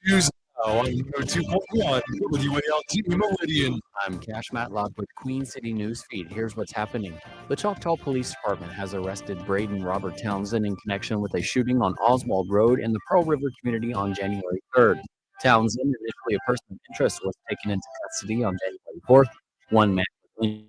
News now on 2.1 WALT Meridian. I'm Cash Matlock with Queen City News Feed. Here's what's happening. The Choctaw Police Department has arrested Braden Robert Townsend in connection with a shooting on Oswald Road in the Pearl River community on January 3rd. Townsend, initially a person of interest, was taken into custody on January 4th. One man was injured.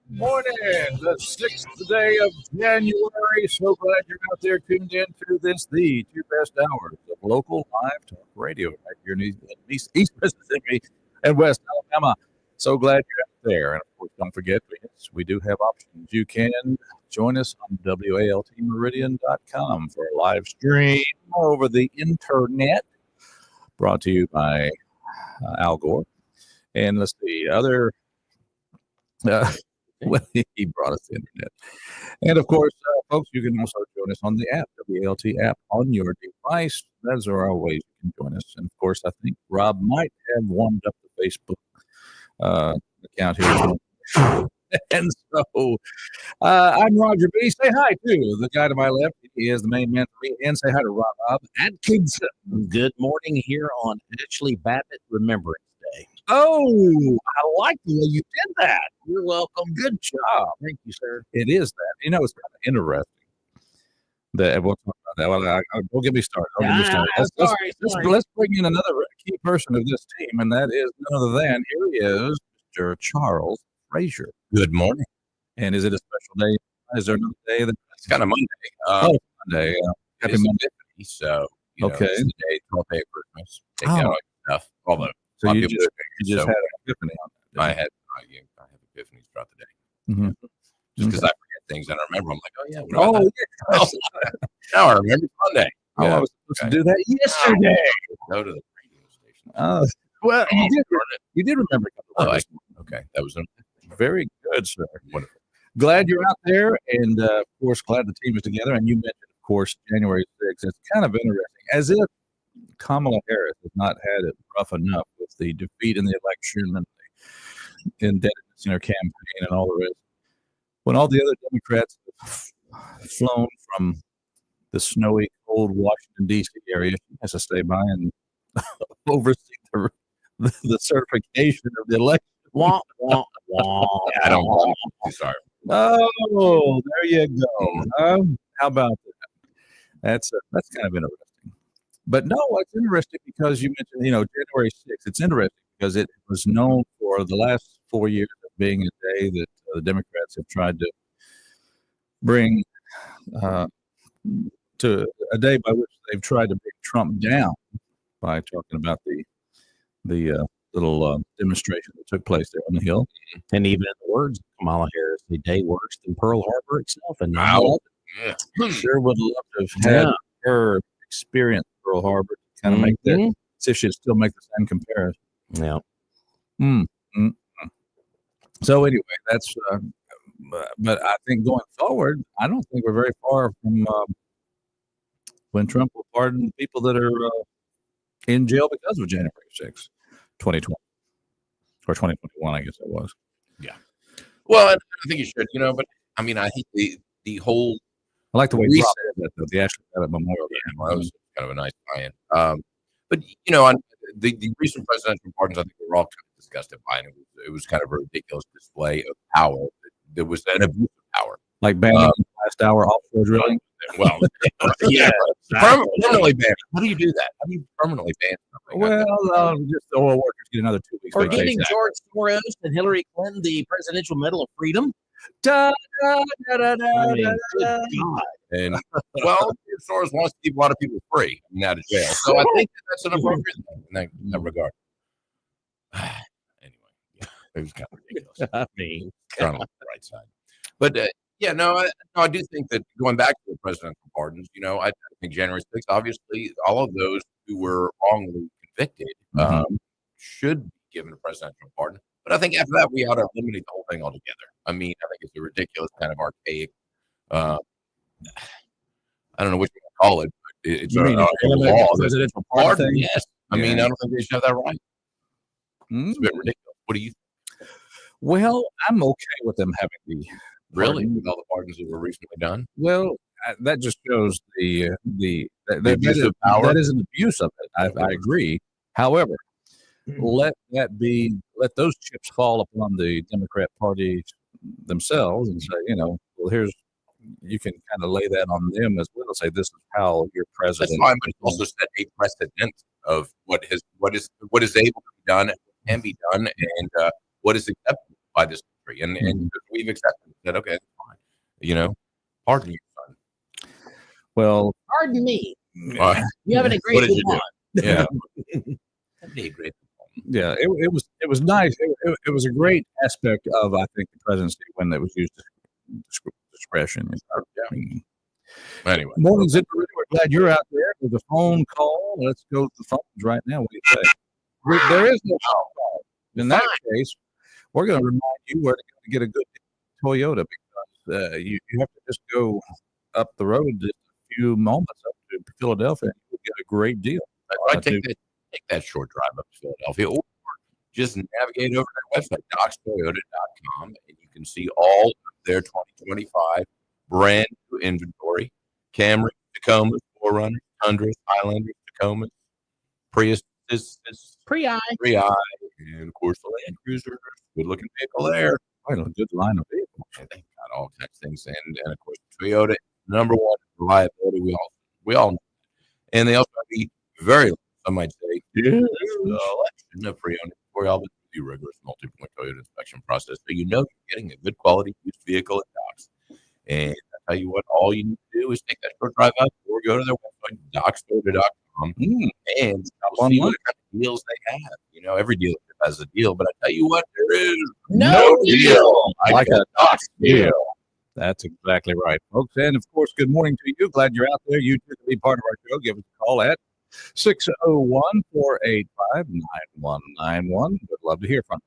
Morning, the 6th day of January. So glad you're out there tuned in to this, the two best hours of local live talk radio right here in East Mississippi and West Alabama. So glad you're out there. And of course, don't forget, we do have options. You can join us on WALTmeridian.com for a live stream over the internet, brought to you by Al Gore. And let's see, other. Well, he brought us the internet. And of course, folks, you can also join us on the app, WALT app on your device. Those are all ways you can join us. And of course, I think Rob might have warmed up the Facebook account here. And so I'm Roger B. Say hi to the guy to my left. He is the main man for me. And say hi to Rob Atkinson. Good morning here on Ashley Babbitt Remembrance Day. Oh, I like the way you did that. You're welcome. Good job. Thank you, sir. It is that. You know, it's kind of interesting. We'll talk about that. Well, don't get me started. Let's bring in another key person of this team, and that is none other than, here he is, Mr. Charles Frazier. Good morning. And is it a special day Is there another day that It's kind of Monday. Monday? Happy It's Monday. Epiphany, so Okay. it's the day, 12th day of Christmas. Take down all your stuff. Although, So a lot you of people just so had an epiphany on that. I have epiphanies throughout the day. Mhm. Just because I forget things and I remember, I'm like, oh yeah, what Oh, about yes. that? Now I remember it's Monday. Oh, I was supposed to do that yesterday. Go to the radio station. Well, you did remember a couple of words. Okay, that was Very good, sir. wonderful. Glad you're out there, and of course, glad the team is together. And you mentioned, of course, January 6th. It's kind of interesting, as if Kamala Harris has not had it rough enough with the defeat in the election and the indebtedness in her campaign and all the rest. When all the other Democrats have flown from the snowy, cold Washington, D.C. area, she has to stay by and oversee the certification of the election. Wah, wah, wah. I don't want to. Sorry. Oh, there you go. How about that? That's kind of interesting. But no, it's interesting because you mentioned, January 6th. It's interesting because it was known for the last 4 years of being a day that the Democrats have tried to bring to a day by which they've tried to bring Trump down by talking about the little demonstration that took place there on the Hill. And even in the words of Kamala Harris, the day worse than Pearl Harbor itself. And Wow. Sure would love to have had her experience Pearl Harbor to kind of make that, see if she'd still make the same comparison. Yeah. So anyway, that's, but I think going forward, I don't think we're very far from when Trump will pardon people that are in jail because of January 6th, 2020 or 2021, I guess it was. Yeah. Well, I think you should, but I mean, I think the whole. I like the way we Rob said that, though, the Ashley Babbitt Memorial. Well, that was kind of a nice tie-in. But on the recent presidential pardons, I think we were all kind of disgusted by, and it was kind of a ridiculous display of power. There was an abuse of power, Like banning last hour offshore drilling. Well, yeah, permanently ban. How do you do that? How do you permanently ban something? Well, just the oil workers get another 2 weeks. Or vacation. giving George Soros and Hillary Clinton the Presidential Medal of Freedom. Da, da, da, da, da, I mean, da, good da. God. And well, Soros wants to keep a lot of people free and out of jail, so I think that's an appropriate thing in that regard. Anyway, it was kind of ridiculous. I mean, Kind of on the right side, but I do think that going back to the presidential pardons, I think January 6th, obviously, all of those who were wrongly convicted should be given a presidential pardon. But I think after that, we ought to eliminate the whole thing altogether. I mean, I think it's a ridiculous kind of archaic. I don't know what you call it, but it's a law. Presidential Pardon, pardon thing? yes. I mean, I don't think they should have that right. It's a bit ridiculous. What do you think? Well, I'm okay with them having the Really? pardon. With all the pardons that were recently done? Well, that just shows the abuse of power. That is an abuse of it. I agree. However, let those chips fall upon the Democrat Party themselves and say, well, you can kind of lay that on them as well. Say this is how your president. That's why I also set a precedent of what is able to be done, can be done, and what is acceptable by this country. And we've accepted that. Okay, that's fine. Pardon your son. Well, pardon me. You having a great What did you one. do? Yeah. Having a great yeah, it was nice. It was a great aspect of, I think, the presidency when it was used discretion. Anyway. Morning, Zipper. We're glad you're out there. There's a phone call. Let's go to the phones right now. What do you say? There is no phone call. In that case, we're going to remind you where to get a good Toyota because you have to just go up the road just a few moments up to Philadelphia and you'll get a great deal. I take that short drive up to Philadelphia, or just navigate over to their website, docstoyota.com, and you can see all of their 2025 brand new inventory: Camry, Tacomas, 4Runners, Tundras, Highlanders, Tacomas, Prius, Pre-I, and of course the Land Cruiser. Good looking vehicle there. Quite a good line of vehicles. And they've got all kinds of things, and of course Toyota, number one reliability. We all know that. And they also have the very, I might say, selection of pre-owned inventory, all with the rigorous multi-point Toyota inspection process, so you're getting a good quality used vehicle at Doc's. And I tell you what, all you need to do is take that short drive up or go to their website, docstory.com, and I'll see what kind of deals they have. You know, every dealership has a deal, but I tell you what, there is no deal like a Docs deal. That's exactly right, folks. And of course, good morning to you. Glad you're out there. You too can be part of our show. Give us a call at 601-485-9191. Would love to hear from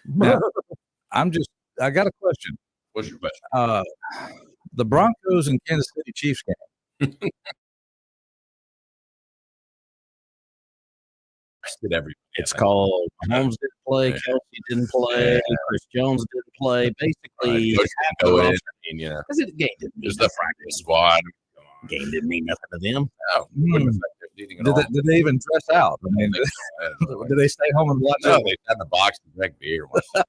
you. Now, I got a question. What's your question? The Broncos and Kansas City Chiefs game. Did every It's called Mahomes didn't play, Kelsey didn't play, Chris Jones didn't play. Basically, because the game didn't mean it's the practice squad. game didn't mean nothing to them. No, wouldn't affect their seating at all. Did they even dress out? I mean, did they stay home and watch No, it? they sat in the box and drank beer. I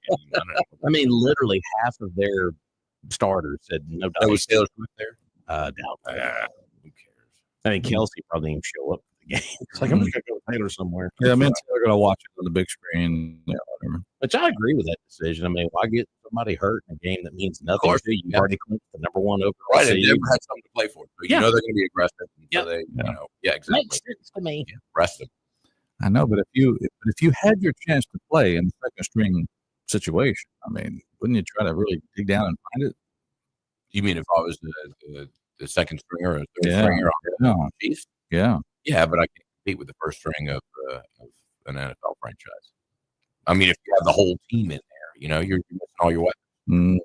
mean, literally half of their starters said no. There was Taylor Swift there. Doubt. Who cares? I mean, Kelsey probably didn't even show up for the game. It's like I'm just gonna go with Taylor somewhere. Yeah, I mean, they're going to watch it on the big screen. Yeah, whatever. Which I agree with that decision. I mean, why get somebody hurt in a game that means nothing course, to you? You've yeah. already clinched the number one overall Right, and seed. they never had something to play for. So you know they're going to be aggressive. And Yep. so they, Yeah. you know, exactly. Makes sense to me. Yeah, rest them. I know, but if you had your chance to play in the second string situation, I mean, wouldn't you try to really dig down and find it? You mean if I was the second stringer or third Yeah. stringer on the No. Chiefs? Yeah. Yeah, but I can't compete with the first string of an NFL franchise. I mean, if you have the whole team in there, you know, you're missing all your weapons. Mm,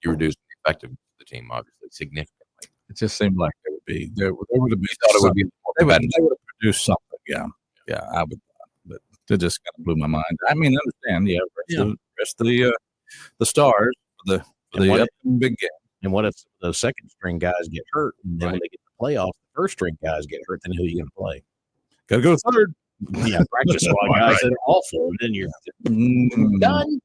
You reduce the effectiveness of the team, obviously, significantly. it just seemed like there would be there would have been You thought it would be they would competitive. have produced something. Yeah, I would. But it just kind of blew my mind. I mean, I understand. Yeah, rest of the stars for the And what- upcoming big game. And what if those second string guys get hurt? And then when they get to playoffs, the first string guys get hurt. Then who are you going to play? Got to go third. Yeah, practice squad guys that are awful. Then you're done.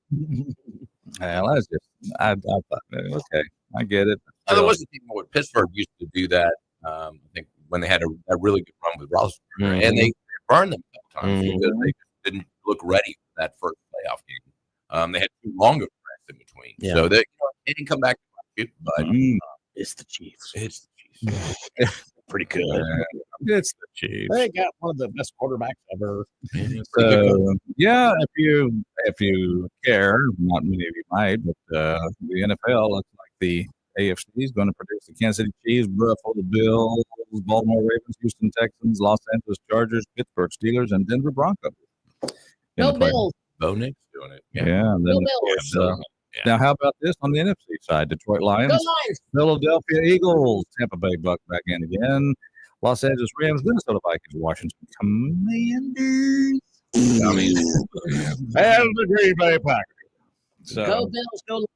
Well, that's just I thought, okay, I get it. Now, there was a team where Pittsburgh used to do that. I think when they had a really good run with Roethlisberger, and they burned them sometimes because they just didn't look ready for that first playoff game. They had too long of a rest in between, so they didn't come back to it. But It's the Chiefs. it's the Chiefs. Pretty good. It's the Chiefs. They got one of the best quarterbacks ever. So, yeah, if you care, not many of you might, but the NFL looks like the AFC is going to produce the Kansas City Chiefs, Buffalo Bills, Baltimore Ravens, Houston Texans, Los Angeles Chargers, Pittsburgh Steelers, and Denver Broncos. Go Bills. Bo Nick's doing it. Yeah, and then, Go of Bills. course, now how about this on the NFC side? Detroit Lions, Go Lions. Philadelphia Eagles, Tampa Bay Bucks back in again, Los Angeles Rams, Minnesota Vikings, Washington Commanders, and the Green Bay Packers. So, Go Bills. Go Lions.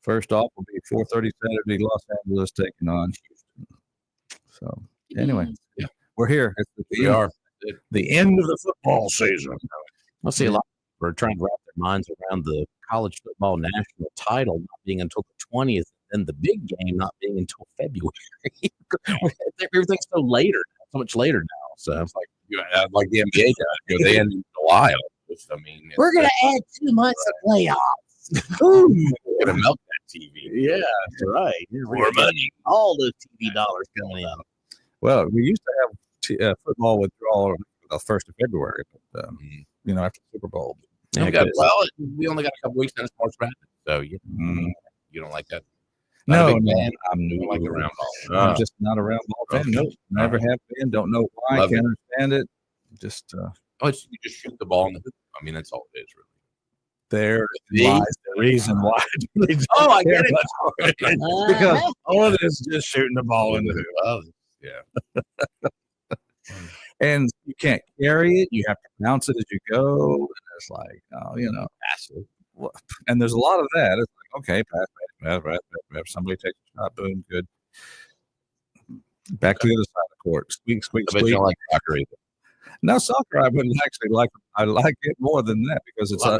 first off will be 4:30 Saturday, Los Angeles taking on Houston. So anyway, we're here. We are. The end of the football season. I see a lot of people are trying to wrap their minds around the college football national title not being until the 20th and the big game not being until February. Everything's so later, so much later now. So It's like the NBA guys. They end in July. I mean, we're going to add 2 months of playoffs. going to melt that TV. Yeah, that's right. More money. All those TV dollars coming in. Well, we used to have football withdrawal the 1st of February, but after the Super Bowl. We only got a couple weeks in March Madness, so you don't like that. No, Not a big fan. I'm You new. don't like the round ball. I'm just not a round ball fan. Nope, never have been. Don't know why. Love Can't understand it. Just You just shoot the ball in the hoop. I mean, that's all it is, really. there lies the reason why. Oh, I get it. Because all it is just shooting the ball in the hoop. Well, yeah. And you can't carry it. You have to bounce it as you go. And it's like, Massive. and there's a lot of that. It's like, okay, pass. Somebody takes a shot, boom, good. Back to the other side of the court. Squeak, squeak, I bet you squeak. don't like soccer either. No, soccer I wouldn't actually like. I like it more than that because it's on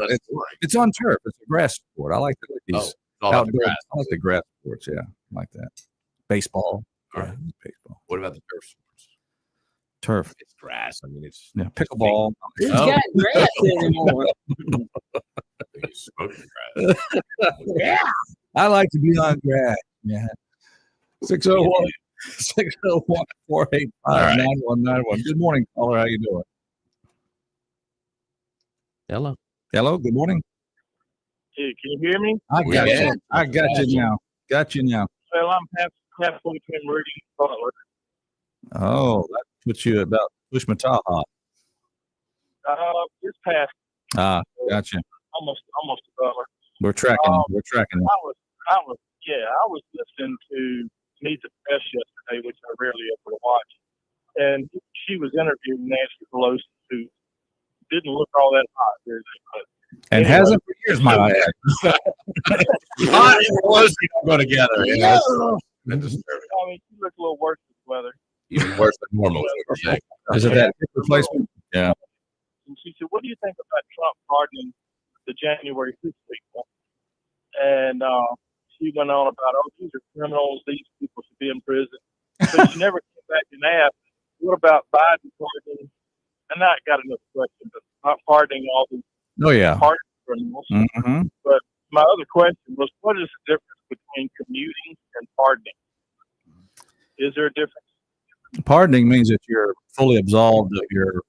turf. It's a grass sport. I like these It's all about the outdoor. grass. I like the grass sports. Yeah, I like that. Baseball. All right. Baseball. What about the turf sports? Turf. It's grass. I mean, it's Yeah, pickleball. Who's Oh. got grass anymore? you smoke the grass. Yeah. I like to be on grass. Yeah. 601 485 9191. Good morning, caller. How you doing? Hello. Hello. Good morning. Hey, can you hear me? I got Yeah. you. I got you now. Got you now. Well, I'm halfway between Meridian and Butler. Oh, that puts you about Pushmataha. Just past Got you. almost to Butler. We're tracking. We're tracking. I was listening to Meet the Press yesterday, which I rarely ever watch, and she was interviewing Nancy Pelosi, who didn't look all that hot, did they? But And anyway. hasn't for years, my lad. Hot and Pelosi don't go together. You know? That's disturbing. I mean, she looked a little worse this weather. Even worse than normal. Is what you're saying. Is it that hip replacement? Yeah. And she said, "What do you think about Trump pardoning the January 6th people?" And she went on about, "Oh, these are criminals. These people should be in prison." But she never came back and asked, "What about Biden pardoning?" And I got another question, but not pardoning all these Oh, yeah. pardon criminals. Mm-hmm. But my other question was, what is the difference between commuting and pardoning? Is there a difference? Pardoning means that you're fully absolved of your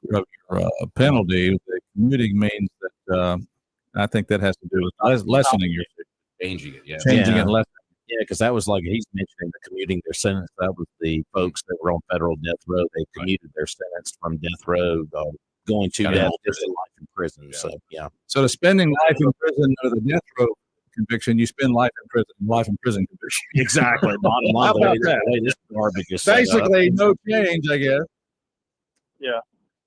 penalty. The commuting means that I think that has to do with lessening your Changing it, yeah. changing Yeah. it less. Yeah, because that was like he's mentioning the commuting their sentence. That was the folks that were on federal death row. They commuted their sentence from death row going to death just to life in prison. Yeah. So yeah, So the spending life in prison or the death row conviction, you spend life in prison conviction. exactly. Bottom line, How the about way that? the way this garbage is set up. Basically, no change, I guess. Yeah.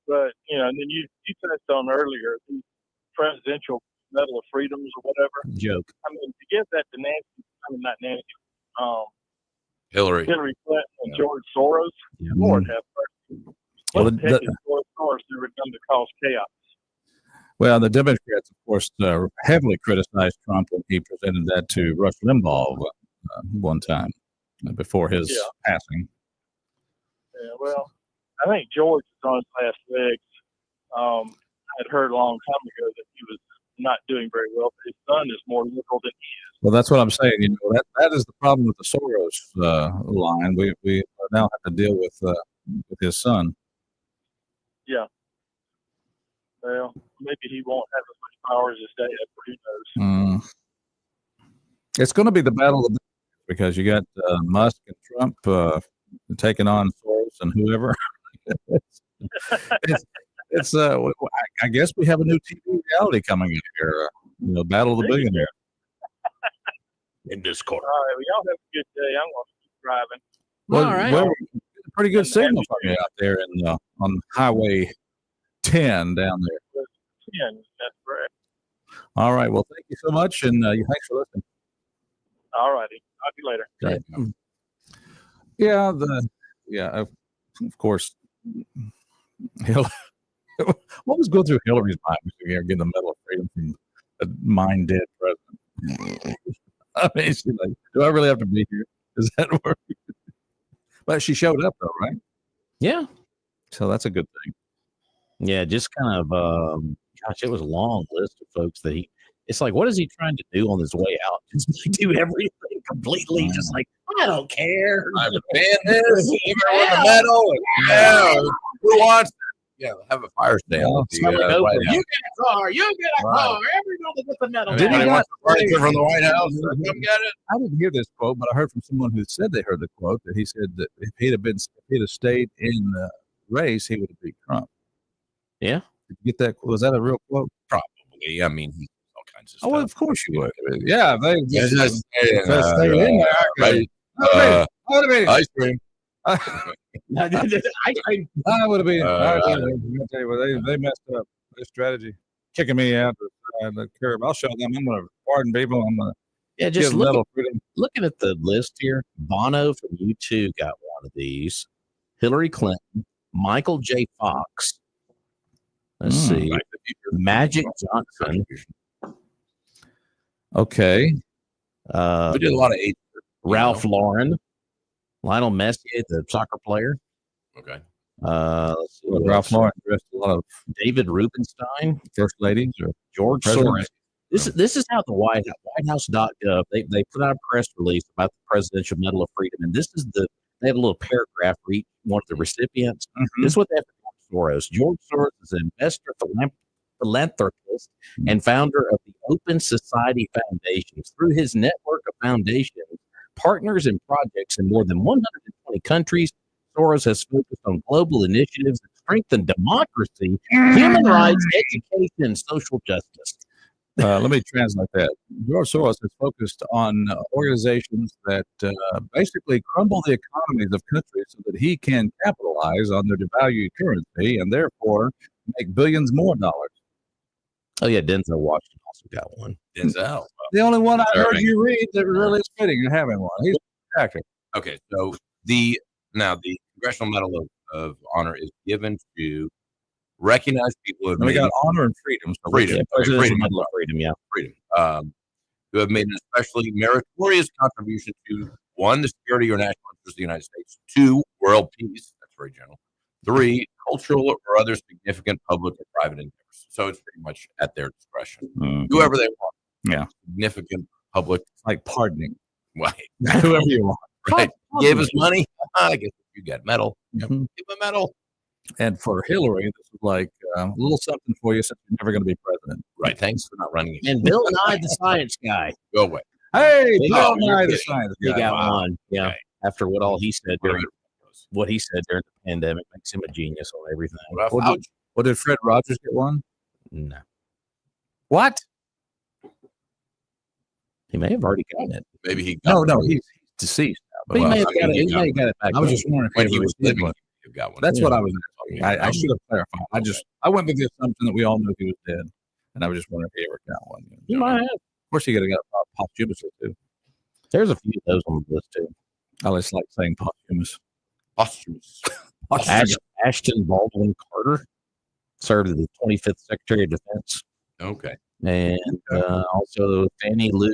But, and then you touched on earlier the Presidential Medal of Freedoms or whatever. Joke. I mean, to give that to not Nancy, Hillary. Hillary Clinton and George Soros, Yeah. Lord have mercy. Well, What the heck is George Soros ever done to cause chaos? Well, the Democrats, of course, heavily criticized Trump when he presented that to Rush Limbaugh one time before his passing. Yeah, well, I think George is on his last legs. I had heard a long time ago that he was not doing very well, but his son is more liberal than he is. Well, that's what I'm saying. That is the problem with the Soros line. We now have to deal with his son. Yeah. Well, maybe he won't have as much power as his dad, but who knows? It's going to be the battle of the because you got Musk and Trump taking on Soros and whoever. it's I guess we have a new TV reality coming in here. Battle of the Billionaire. In Discord. All right, well, y'all have a good day. I'm going to keep driving. Well, All right. well, pretty good signal from you out there on Highway 10 down there. 10, that's correct. All right. Well, thank you so much, and thanks for listening. All righty. Talk to you later. Yeah, of course. What was going through Hillary's mind? Getting the Medal of Freedom from a mind dead president. I mean, she's like, do I really have to be here? Does that work? But she showed up, though, right? Yeah. So that's a good thing. Yeah, just kind of, gosh, it was a long list of folks that it's like, what is he trying to do on his way out? Just do everything completely, just like, I don't care. I'm a fan this. Everyone the medal. Yeah. Who wants it? Yeah, have a fire sale. Smell it over. You get a car. You get a car. Everybody gets the medal. Did he Anybody not wants a party say- from the White House? Come get it. I didn't hear this quote, but I heard from someone who said they heard the quote that he said that if he'd have stayed in the race, he would have beat Trump. Yeah. Did you get that? Was that a real quote? Probably. I mean, all kinds of Oh, stuff. well, of course you would. Yeah, they Yeah, just staying, stayed in there. right. Ice cream. I would have been. Uh, I'll tell you what, they messed up their strategy, kicking me out the curb. I'll show them. I'm going to pardon people. I'm going to yeah, just give medal look, of freedom. looking at the list here. Bono from U2 got one of these. Hillary Clinton, Michael J. Fox. Let's see. Magic Johnson. Okay. We did a lot of eight. Ralph Lauren, Lionel Messi, the soccer player. Okay. Let's see Well, what Ralph else. Lauren dressed a lot of David Rubenstein, first ladies or George presidents. This is how the WhiteHouse.gov they put out a press release about the Presidential Medal of Freedom, and they have a little paragraph for each one of the recipients. This is what they have for George Soros. George Soros is an investor, philanthropist, and founder of the Open Society Foundations. Through his network of foundations, partners, and projects in more than 120 countries, Soros has focused on global initiatives that strengthen democracy, human rights, education, and social justice. Let me translate that. George Soros has focused on organizations that basically crumble the economies of countries so that he can capitalize on their devalued currency and therefore make billions more dollars. Oh, yeah, Denzel Washington also got one. Denzel. The only one I heard you read that really is fitting in having one. He's a actor. Okay, so the Congressional Medal of Honor is given to recognize people who have We got honor and freedom. So freedom, Presidential Medal of Freedom, yeah. freedom, who have made an especially meritorious contribution to 1, the security or national interest of the United States, 2, world peace, that's very general, 3, cultural or other significant public or private endeavors. So it's pretty much at their discretion. Whoever they want. Yeah. Significant public. like pardoning. Right. Whoever you want. Right. Gave us money. I guess you got medal. Give a medal. And for Hillary, this is like a little something for you since you're never going to be president. Right. Thanks for not running again. And Bill Nye, the science guy. Go away. Hey, He Bill got- Nye, the science He guy. got Wow. one. Yeah. Okay. After what all he said during the pandemic makes him a genius on everything. What did Fred Rogers get one? No. What? He may have already gotten it. Maybe he got No, he's deceased now. But he may have got it. He may have got it back. I was just wondering when if he was living. one. He got one. That's what I was asking. I should have clarified. I went with the assumption that we all knew he was dead, and I was just wondering if he ever got one. He might have. Of course, he could have got posthumously too. There's a few of those on the list too. I just like saying posthumous. Posthumous. Ashton Baldwin Carter served as the 25th Secretary of Defense, Okay. and also Fannie Lou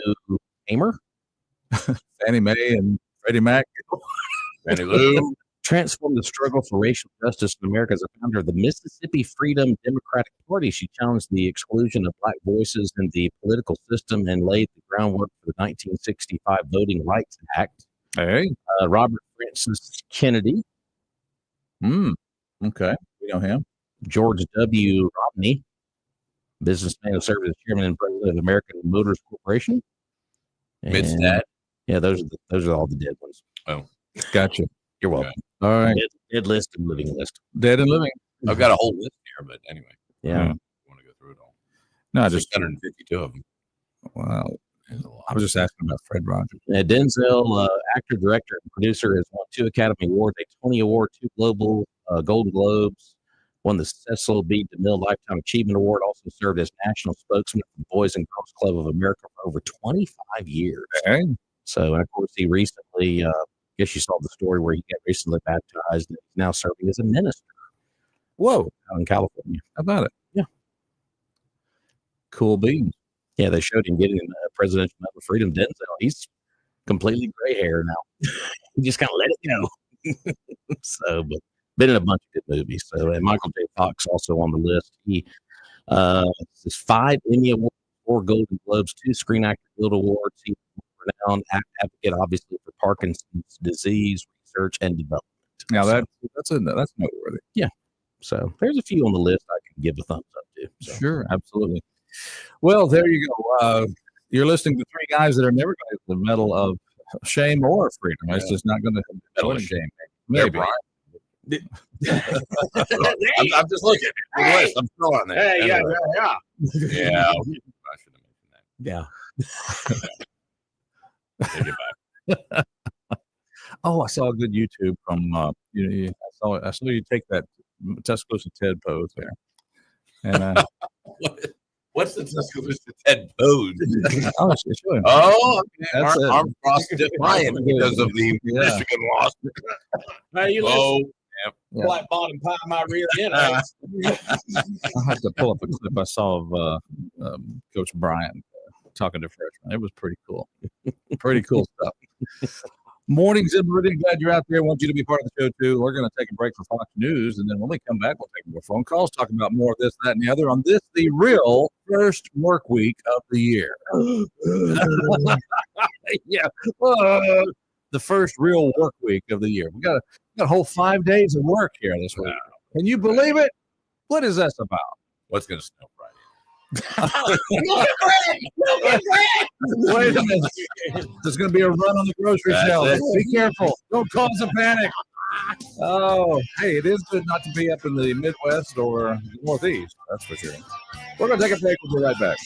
Hamer Fannie Mae and Freddie Mac. Fannie Lou. transformed the struggle for racial justice in America as a founder of the Mississippi Freedom Democratic Party. She challenged the exclusion of Black voices in the political system and laid the groundwork for the 1965 Voting Rights Act. Hey. Robert Francis Kennedy. Okay. We know him. George W. Romney, businessman who served as chairman and president of American Motors Corporation. Mitt's And- dad. Yeah, those are all the dead ones. Oh, Gotcha. You're welcome. All right. Dead list and living list. Dead and living. I've got a whole list here, but anyway, Yeah. Hmm. I want to go through it all. No, I just 652 of them. well, There's a lot. I was just asking about Fred Rogers. Denzel, actor, director, and producer, has won 2 Academy Awards, a Tony Award, 2 Global Golden Globes, won the Cecil B. DeMille Lifetime Achievement Award, also served as national spokesman for the Boys and Girls Club of America for over 25 years. Hey. So, and of course, he recently, I guess you saw the story where he got recently baptized and he's now serving as a minister. Whoa. Out in California. How about it? Yeah. Cool beans. Yeah, they showed him getting a Presidential Medal of Freedom. Denzel, he's completely gray hair now. He just kind of let it go. So, but been in a bunch of good movies. So, and Michael J. Fox also on the list. He has 5 Emmy Awards, 4 Golden Globes, 2 Screen Actor Guild Awards. He's a renowned advocate, obviously, for Parkinson's disease research and development. Now So, that's noteworthy. so there's a few on the list I can give a thumbs up to. So. Sure, absolutely. Well, there you go. You're listening to 3 guys that are never going to get the Medal of Shame or Freedom. It's just not going to Medal of shame. There, Maybe. Brian. I'm just looking at the list. I'm still on there. Hey, yeah. Yeah. I should have mentioned that. Yeah. Take it back. Oh, I saw a good YouTube from I saw you take that Tuscaloosa Ted pose there, and What's the Tuscaloosa Ted pose? oh, it's really Oh, okay. That's it. Arm cross defiant because of the Yeah. Michigan loss. Hey, you Oh, Yeah. Black bottom pie my rear end. I'll have to pull up a clip I saw of Coach Bryant talking to freshmen. It was pretty cool. Pretty cool stuff. Mornings in Meridian. Glad you're out there. Want you to be part of the show too. We're going to take a break for Fox News, and then when we come back, we'll take more phone calls, talking about more of this, that, and the other on this, the real first work week of the year. Yeah, the first real work week of the year. We got a whole 5 days of work here this week. Can you believe it? What is this about? What's going to snow Friday? Wait a minute. There's going to be a run on the grocery That's shelves. it. Be careful. Don't cause a panic. Oh, hey, it is good not to be up in the Midwest or the Northeast. That's for sure. We're going to take a break. We'll be right back.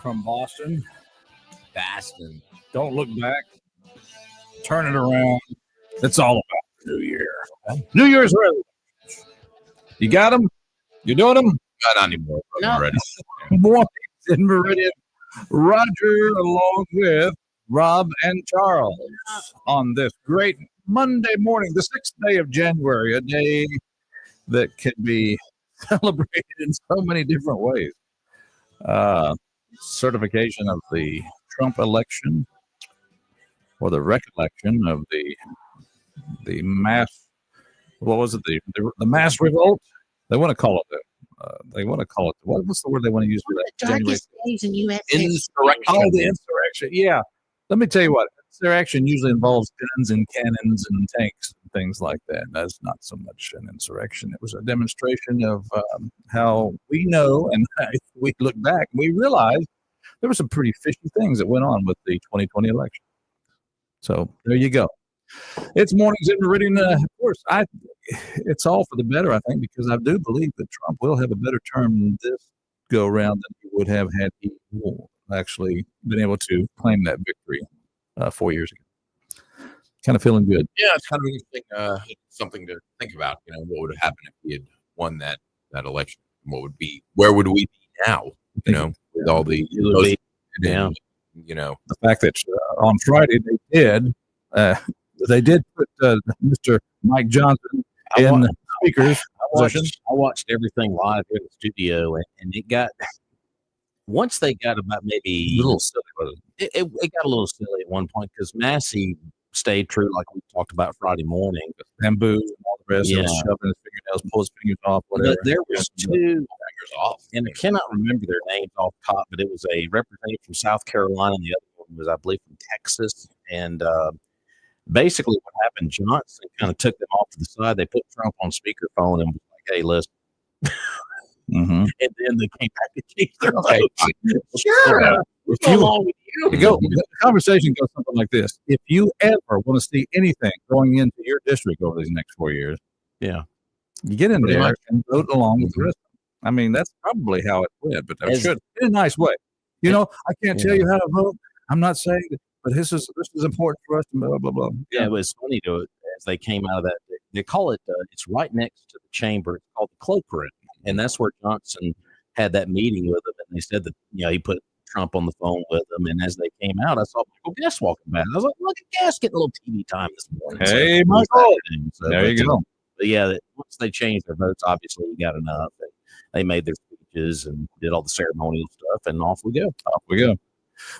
from Boston. Baston. Don't look back. Turn it around. It's all about the new year. New Year's resolutions. You got them? You doing them? Not anymore. No. Already. Mornings in Meridian. Roger along with Rob and Charles on this great Monday morning, the 6th day of January, a day that can be celebrated in so many different ways. Certification of the Trump election, or the recollection of the mass, what was it, the mass revolt? They want to call it what's the word they want to use for that? Darkest days in U.S. Insurrection. Oh, the insurrection. Yeah. Let me tell you what, insurrection usually involves guns and cannons and tanks and things like that. That's not so much an insurrection. It was a demonstration of how we know, and if we look back, we realize there were some pretty fishy things that went on with the 2020 election. So there you go. It's Mornings in Meridian. Of course, it's all for the better, I think, because I do believe that Trump will have a better term this go around than he would have had he actually been able to claim that victory 4 years ago. Kind of feeling good. Yeah, it's kind of interesting. Something to think about. You know, what would have happened if he had won that election? Where would we be now? You know, with all the Yeah. you know, The fact that on Friday they did put Mr. Mike Johnson in speaker's position. I watched everything live here in the studio, and it got, once they got about maybe A little silly, wasn't it got a little silly at one point because Massey stayed true, like we talked about Friday morning. bamboo and all the rest. Yeah. Of it, shoving his fingernails, pull his fingers off, But whatever. there was two, fingers off. and I cannot remember their names off top, but it was a representative from South Carolina, and the other one was, I believe, from Texas. And basically, what happened, Johnson kind of took them off to the side. They put Trump on speakerphone and was like, "Hey, listen." Mm-hmm. And then they came back and changed their Okay. vote. Sure. If Go you, along with you. the conversation goes something like this: if you ever want to see anything going into your district over these next 4 years, Yeah. you get in Pretty there much. and vote along with the rest of them. I mean, that's probably how it went, but that As- should in a nice way. You know, I can't tell Yeah. you how to vote. I'm not saying that, but this is important for us to blah blah blah. Yeah, it was funny to as they came out of that. They call it. It's right next to the chamber. It's called the cloakroom, and that's where Johnson had that meeting with them. And they said that he put Trump on the phone with them. And as they came out, I saw Michael Guest walking by. I was like, "Look at Guest getting a little TV time this morning." Hey, it was Michael. afternoon. So, There you go. But yeah, once they changed their votes, obviously you got enough. And they made their speeches and did all the ceremonial stuff, and off we go. Off we go.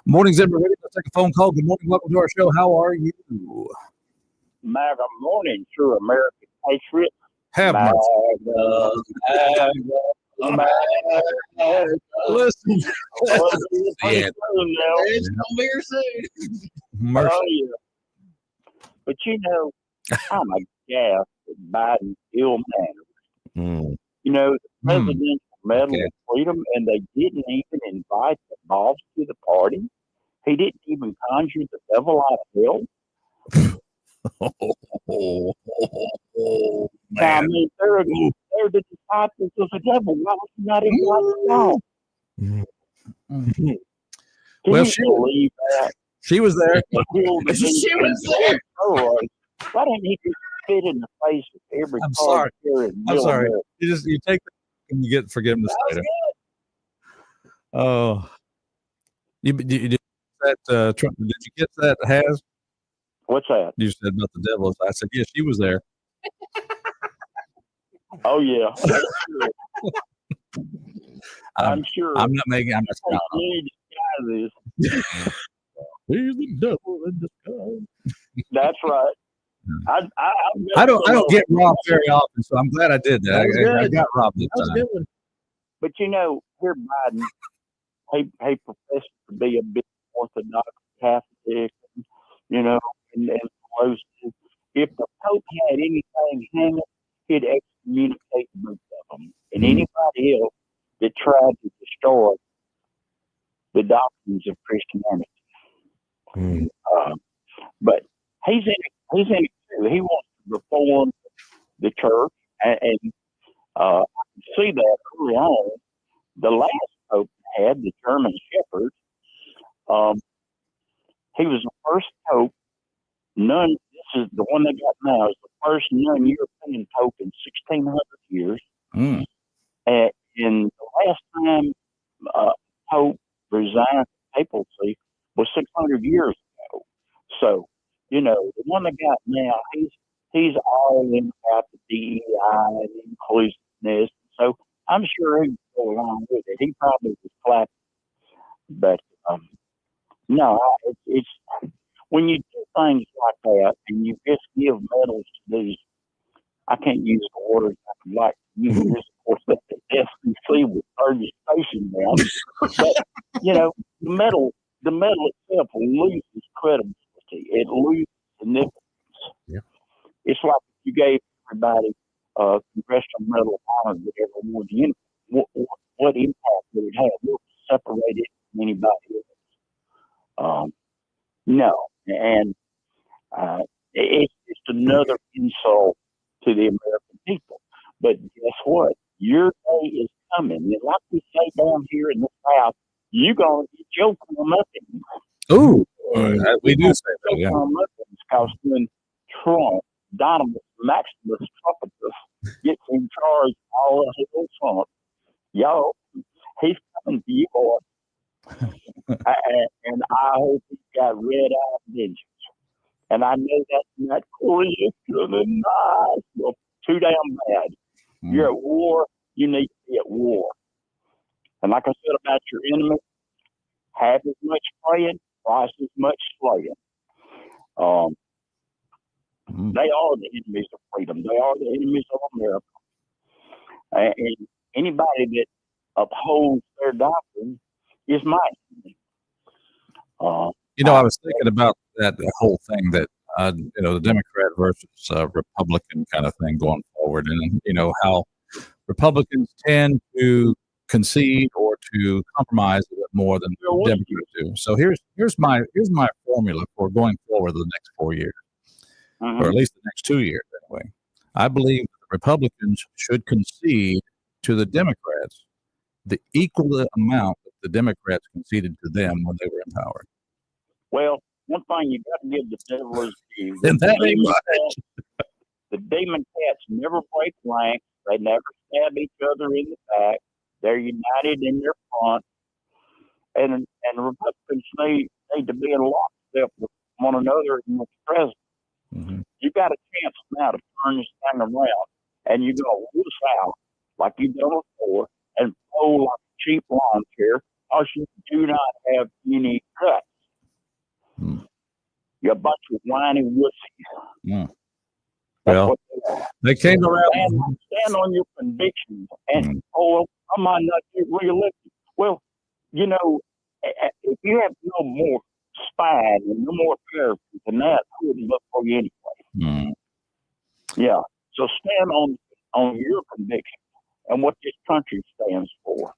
Morning's in Meridian. Let's take a phone call. Good morning. Welcome to our show. How are you? MAGA morning, true American patriot. Have mercy. Listen. Yeah. It's gonna be here soon. Mercy. Oh, yeah. But I'm aghast at Biden's ill manner. The Presidential Medal of Freedom, and they didn't even invite the boss to the party. He didn't even conjure the devil out of hell. I mean, they're the disciples of the devil. Why was he not invited at all? Well, Can you believe that? She was there. She was there. Why didn't he just spit in the face of every I'm sorry. parliamentarian I'm mill sorry. America? You take the and you get forgiveness later. Oh, you did that Trump? Did you get that? Has What's that? you said about the devil? I said yes. She was there. Oh yeah, I'm sure. I'm not making. I'm not. You need to try this. He's the devil in disguise. That's right. I don't get robbed very often, so I'm glad I did that. I got robbed this time. But here Biden, he professed to be a bit Orthodox Catholic, and close to. If the Pope had anything hanging, he'd excommunicate both of them. And anybody else that tried to destroy the doctrines of Christianity. But he's in it too. He wants to reform the church, and I can see that early on. The last Pope had, the German Shepherd. He was the first Pope. This is the one they got now, is the first non-European Pope in 1,600 years. Mm. And the last time Pope resigned papacy was 600 years ago. So, the one they got now, he's all in about the DEI and inclusiveness. So I'm sure he can go along with it. He probably was clapping. But no, it's when you do things like that and you just give medals to these, I can't use the words I would like to use. Of course, that the FCC would turn your station down. But, the medal itself loses credibility. It loses significance. Yeah. It's like if you gave everybody a Congressional Medal of Honor that ever won the uniform. What impact would it have? It would separate it from anybody else. No. And it's just another insult to the American people. But guess what? Your day is coming. And like we say down here in the South, you're going to get your comeuppance. Ooh, we do say that, yeah. Because when Trump, Donovan Maximus Trumpetus, gets in charge of all of his Trump, y'all, he's coming to you, boy. And I hope he's got red-eyed vengeance. And I know that Korea is good and nice. Well, too damn bad. You're at war. You need to be at war. And like I said about your enemy, half as much praying, twice as much slaying. They are the enemies of freedom. They are the enemies of America. And anybody that upholds their doctrine is my enemy. I was thinking about that whole thing that, the Democrat versus Republican kind of thing going forward, and, how Republicans tend to concede or to compromise a bit more than Democrats do. So here's my formula for going forward the next 4 years, or at least the next 2 years anyway. I believe the Republicans should concede to the Democrats the equal amount that the Democrats conceded to them when they were in power. Well, one thing you got to give the devil is due. And that ain't much. The demon cats never break ranks. They never stab each other in the back. They're united in their front. And the Republicans need to be in lockstep with one another and with the president. Mm-hmm. You got a chance now to turn this thing around, and you're going to lose out like you've done before and fold like a cheap lawn chair, because you do not have any guts. You're a bunch of whiny wussies. Well, they came around. Stand on your convictions, and I might not get reelected. Well, if you have no more spine and no more character than that, I wouldn't look for you anyway. Yeah. So stand on your convictions and what this country stands for,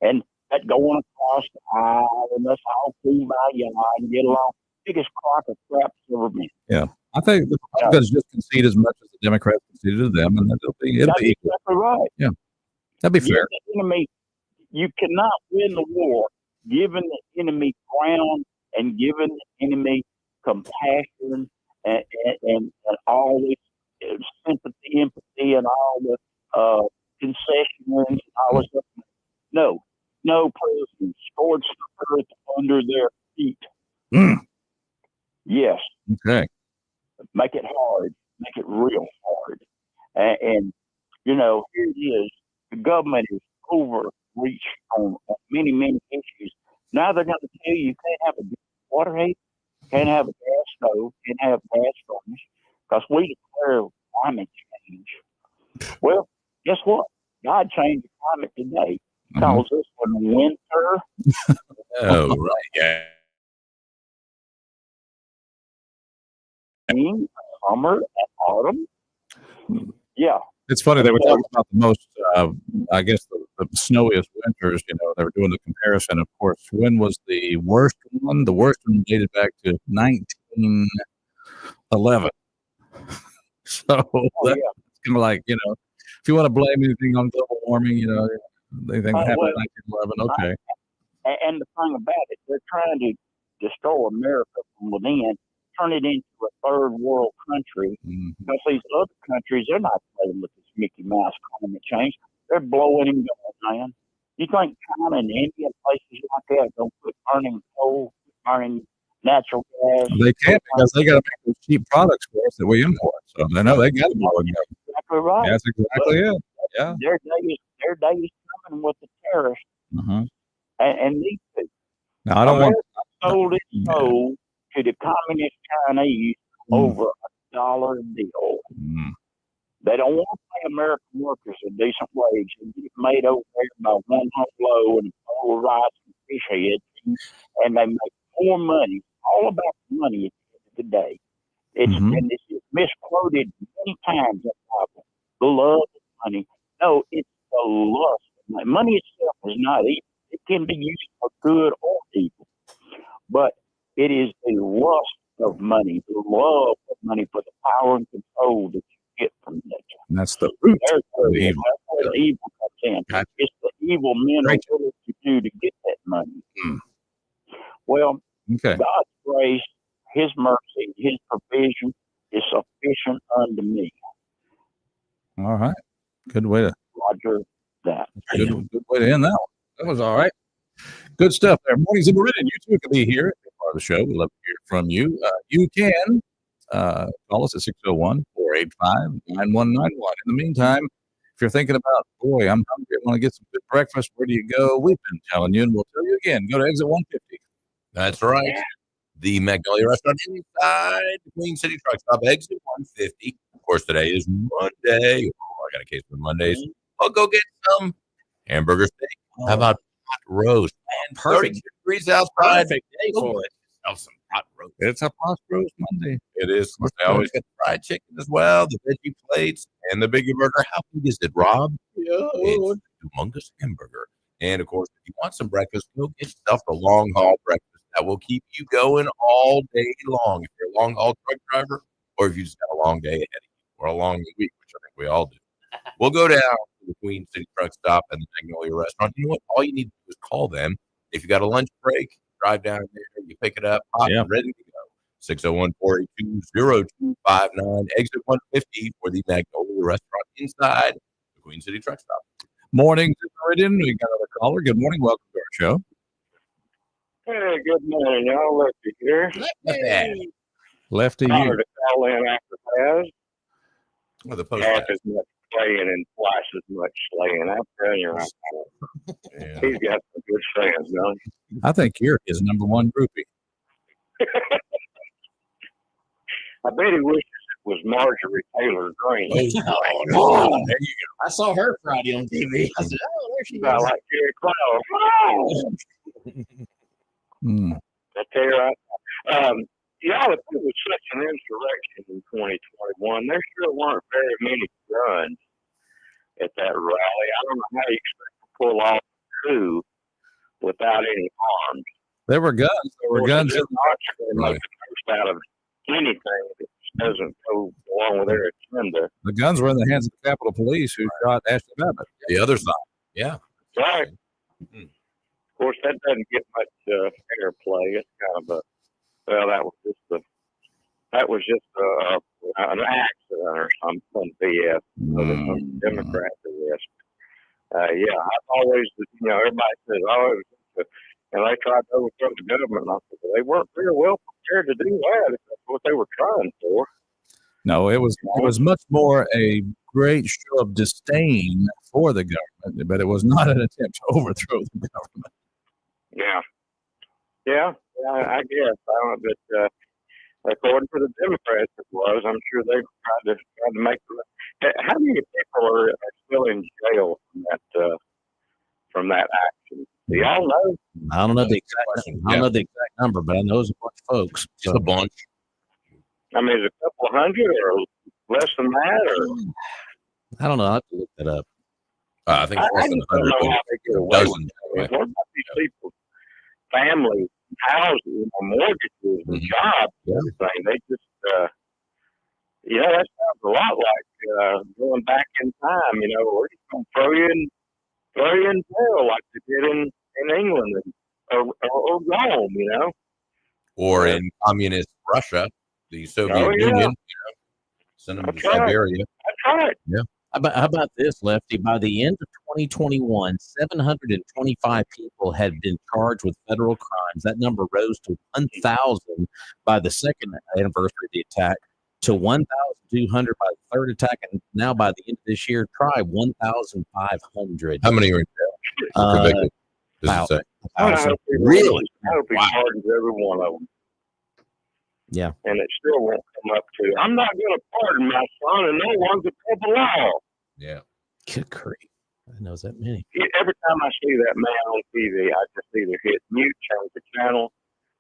and that going across the aisle and us all cool by yard and get along. Biggest crock of crap ever been. Yeah. I think the Republicans just concede as much as the Democrats conceded to them, and then it'll be equal. Exactly right. Yeah. That'd be fair. The enemy, you cannot win the war giving the enemy ground and giving the enemy compassion and all this sympathy, empathy, and all the concessions and all this stuff. No president scored the earth under their feet. Yes. Okay. Make it hard. Make it real hard. And here it is. The government is overreached on many, many issues. Now they're going to tell you can't have a water heater, can't have a gas stove, can't have gas furnace, because we declare climate change. Well, guess what? God changed the climate today. Calls this one winter. Oh, right. Yeah. Summer and autumn. Yeah. It's funny, they were talking about the most, I guess, the snowiest winters. They were doing the comparison. Of course, when was the worst one? The worst one dated back to 1911. So that's kind of like, if you want to blame anything on global warming, anything that happened in 1911, okay. And the thing about it, they're trying to destroy America from within, turn it into a third world country. Because these other countries, they're not playing with this Mickey Mouse climate change. They're blowing him down, man. You think China and India, places like that, don't put burning coal, burning natural gas? They can't because they got to make those cheap products for us that we import. So they know they got to blow it up. Exactly right. That's exactly it. Yeah. Their day is coming with the terrorists and these people. Now, I don't want. Sold its soul to the communist Chinese over $1 a deal. They don't want to pay American workers a decent wage and get it made over there by one low and polarized fish heads, and they make more money. It's all about the money at the end of the day. And this is misquoted many times in the Bible. The love of money. No, it's the lust of money. Money itself is not evil. It can be used for good or evil. But it is the lust of money, the love of money for the power and control that you get from it. And that's the root of the evil. That's where the evil comes in. It's the evil men ability to do to get that money. Well, God's grace, His mercy, His provision is sufficient unto me. All right. Good way to Roger that. Good way to end that one. That was all right. Good stuff there. Mornings in Meridian. You too can be here. Be part of the show. We'd love to hear from you. You can call us at 601-485-9191. In the meantime, if you're thinking about, boy, I'm hungry, I want to get some good breakfast, where do you go? We've been telling you, and we'll tell you again. Go to exit 150. That's right. The Magnolia Restaurant inside the Queen City Truck Stop, exit 150. Of course, today is Monday. Oh, I got a case of Mondays. I'll go get some hamburger steak. How about hot roast? Man, perfect. 32 degrees outside. Perfect day for it. Have some hot roast. It's a hot roast Monday. It is. They always get the fried chicken as well, the veggie plates, and the biggie burger. How big is it, Rob? It's a humongous hamburger. And, of course, if you want some breakfast, go get yourself a long-haul breakfast that will keep you going all day long. If you're a long-haul truck driver, or if you just got a long day ahead of you, or a long week, which I think we all do. We'll go down to the Queen City Truck Stop and the Magnolia Restaurant. You know what? All you need to do is call them. If you got a lunch break, drive down there, you pick it up, hot and ready to go. 601-482-0259, exit 150 for the Magnolia Restaurant inside the Queen City Truck Stop. Morning, Meridian. We got another caller. Good morning. Welcome to our show. Hey, good morning, y'all. Lefty here. Lefty, Sorry you. to call in after Paz. Well, the post Half as much slaying and twice as much slaying. I'm telling you right now. He's got some good sayings, don't he? I think you're his number one groupie. I bet he wishes it was Marjorie Taylor Greene. There you go. I saw her Friday on TV. I said, oh, there she is. About like Jerry Cloud. I tell you right. Y'all, if it was such an insurrection in 2021, there sure weren't very many guns at that rally. I don't know how you expect to pull off a coup without any arms. There were guns. There were guns. They're not going to make the most out of anything that doesn't go along with their agenda. The guns were in the hands of the Capitol Police who shot Ashley Babbitt. The other side. Yeah. Right. Of course, that doesn't get much airplay. It's kind of a, well, that was just an accident or some BS. Some Democrats or this. Yeah, I've always, everybody says, oh, it was just and they tried to overthrow the government. And I said, well, they weren't very well prepared to do that if that's what they were trying for. No, it was much more a great show of disdain for the government, but it was not an attempt to overthrow the government. Yeah, I guess. But according to the Democrats, it was. I'm sure they tried to make. How many people are still in jail from that action? Do y'all know? I don't know the exact number, but I know there's a bunch of folks. Just a bunch. I mean, is it a couple hundred or less than that? Or I don't know. I have to look that up. I think it's less than 100. How they get away with it. What about these people, families, houses, mortgages, and jobs, and everything? They just, that sounds a lot like going back in time. We're just going to throw you in jail like they did in England and or Rome, you know. Or in communist Russia, the Soviet Oh, yeah. Union, send them to That's right. Siberia. That's right. How about this, Lefty? By the end of 2021, 725 people had been charged with federal crimes. That number rose to 1,000 by the second anniversary of the attack, to 1,200 by the third attack, and now by the end of this year, try 1,500. How many are in jail? Or convicted? Does it say? I hope he Really? I hope he pardons every one of them. Yeah. And it still won't come up to, I'm not going to pardon my son, and no one's above the law. Yeah. Good grief. I knows that many. Every time I see that man on TV, I just either hit mute, change the channel,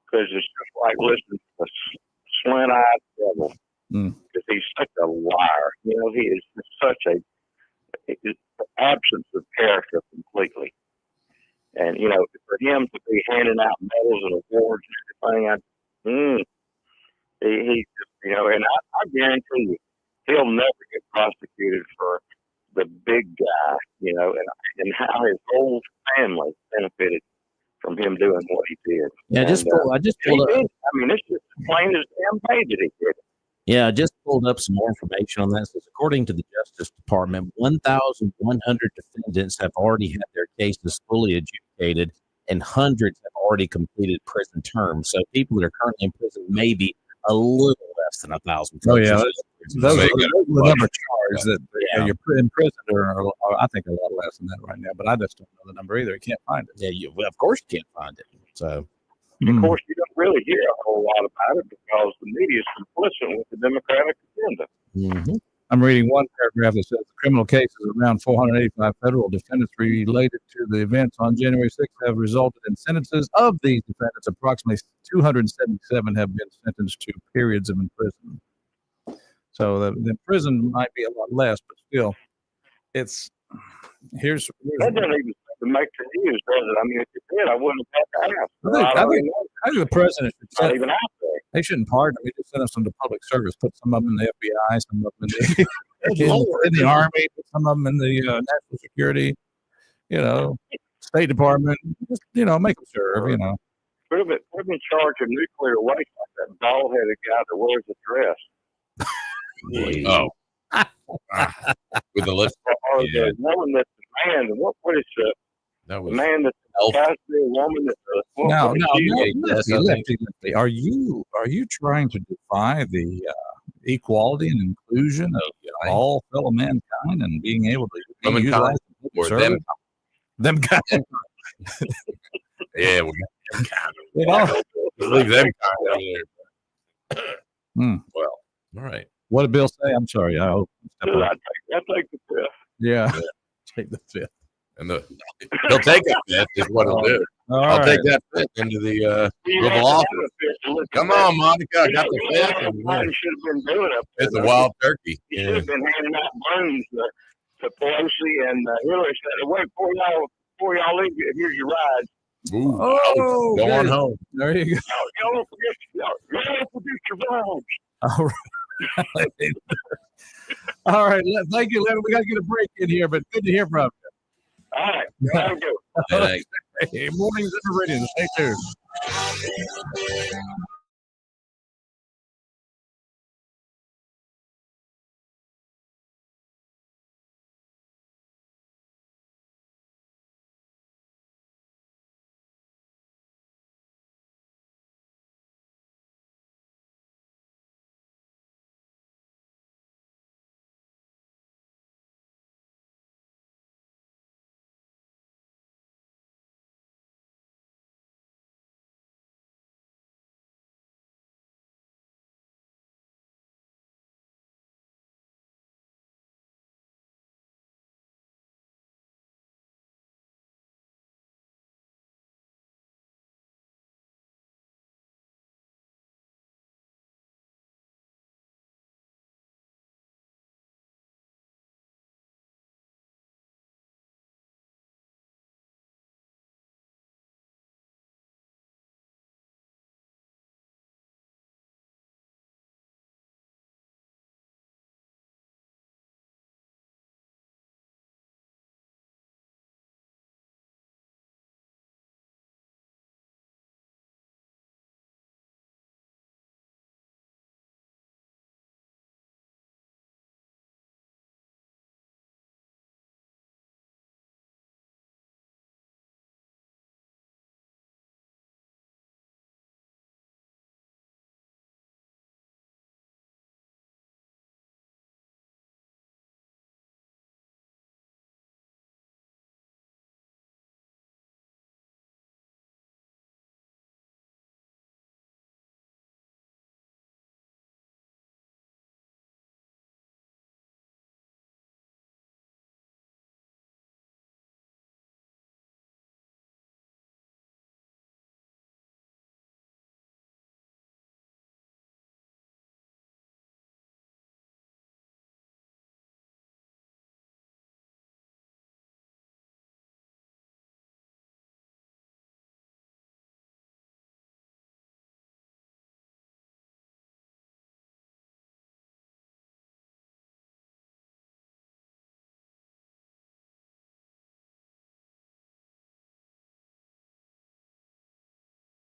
because it's just like listening to a slant-eyed devil. Because he's such a liar. You know, he is just such a absence of character completely. And, you know, for him to be handing out medals and awards and everything, he just, you know, and I guarantee you, he'll never get prosecuted for the big guy, you know, and how his whole family benefited from him doing what he did. Yeah, I just pulled up. I mean, it's just plain as damn day that he did it. Yeah, I just pulled up some more information on that. It says, according to the Justice Department, 1,100 defendants have already had their cases fully adjudicated, and hundreds have already completed prison terms. So people that are currently in prison may be a little less than 1,000. Oh, yeah. Those are the number of charges that you're in prison are, I think, a lot less than that right now, but I just don't know the number either. I can't find it. Yeah, well, of course you can't find it. So, of course, you don't really hear a whole lot about it because the media is complicit with the Democratic agenda. I'm reading one paragraph that says the criminal cases around 485 federal defendants related to the events on January 6th have resulted in sentences. Of these defendants, approximately 277 have been sentenced to periods of imprisonment. So the prison might be a lot less, but still, here's that doesn't even make the news, does it? I mean, if it did, I wouldn't have had to ask. I think the president should not even out there. They shouldn't pardon them. He just send them to public service. Put some of them in the FBI, some of them in the Army, put some of them in the National Security, you know, State Department. Just, you know, make them serve, you know. Put them in charge of nuclear waste like that bald-headed guy that wears a dress. With the list. Or the woman that's the man. What is it? That was the man that's tries to be a woman that's no. Lefty, are you trying to defy the equality and inclusion of all fellow mankind and being able to utilize them kind? Yeah, we got them kind of. Leave them kind of there. Well, all right. What did Bill say? I'm sorry. I take the fifth. Yeah. Take the fifth. And he'll take a fifth is what he'll do. I'll take that fifth into the Oval Office. Come on, Monica, I got the fifth. Should have been doing it. It's a wild turkey. He should have been handing out balloons to Pelosi and Hillary. Said, "Wait, before y'all leave, here's your ride." Ooh, go on home. There you go. Y'all don't forget your rides. All right. All right. Thank you, Leonard. We got to get a break in here, but good to hear from you. All right. There we go. Hey, mornings in Meridian. Stay tuned.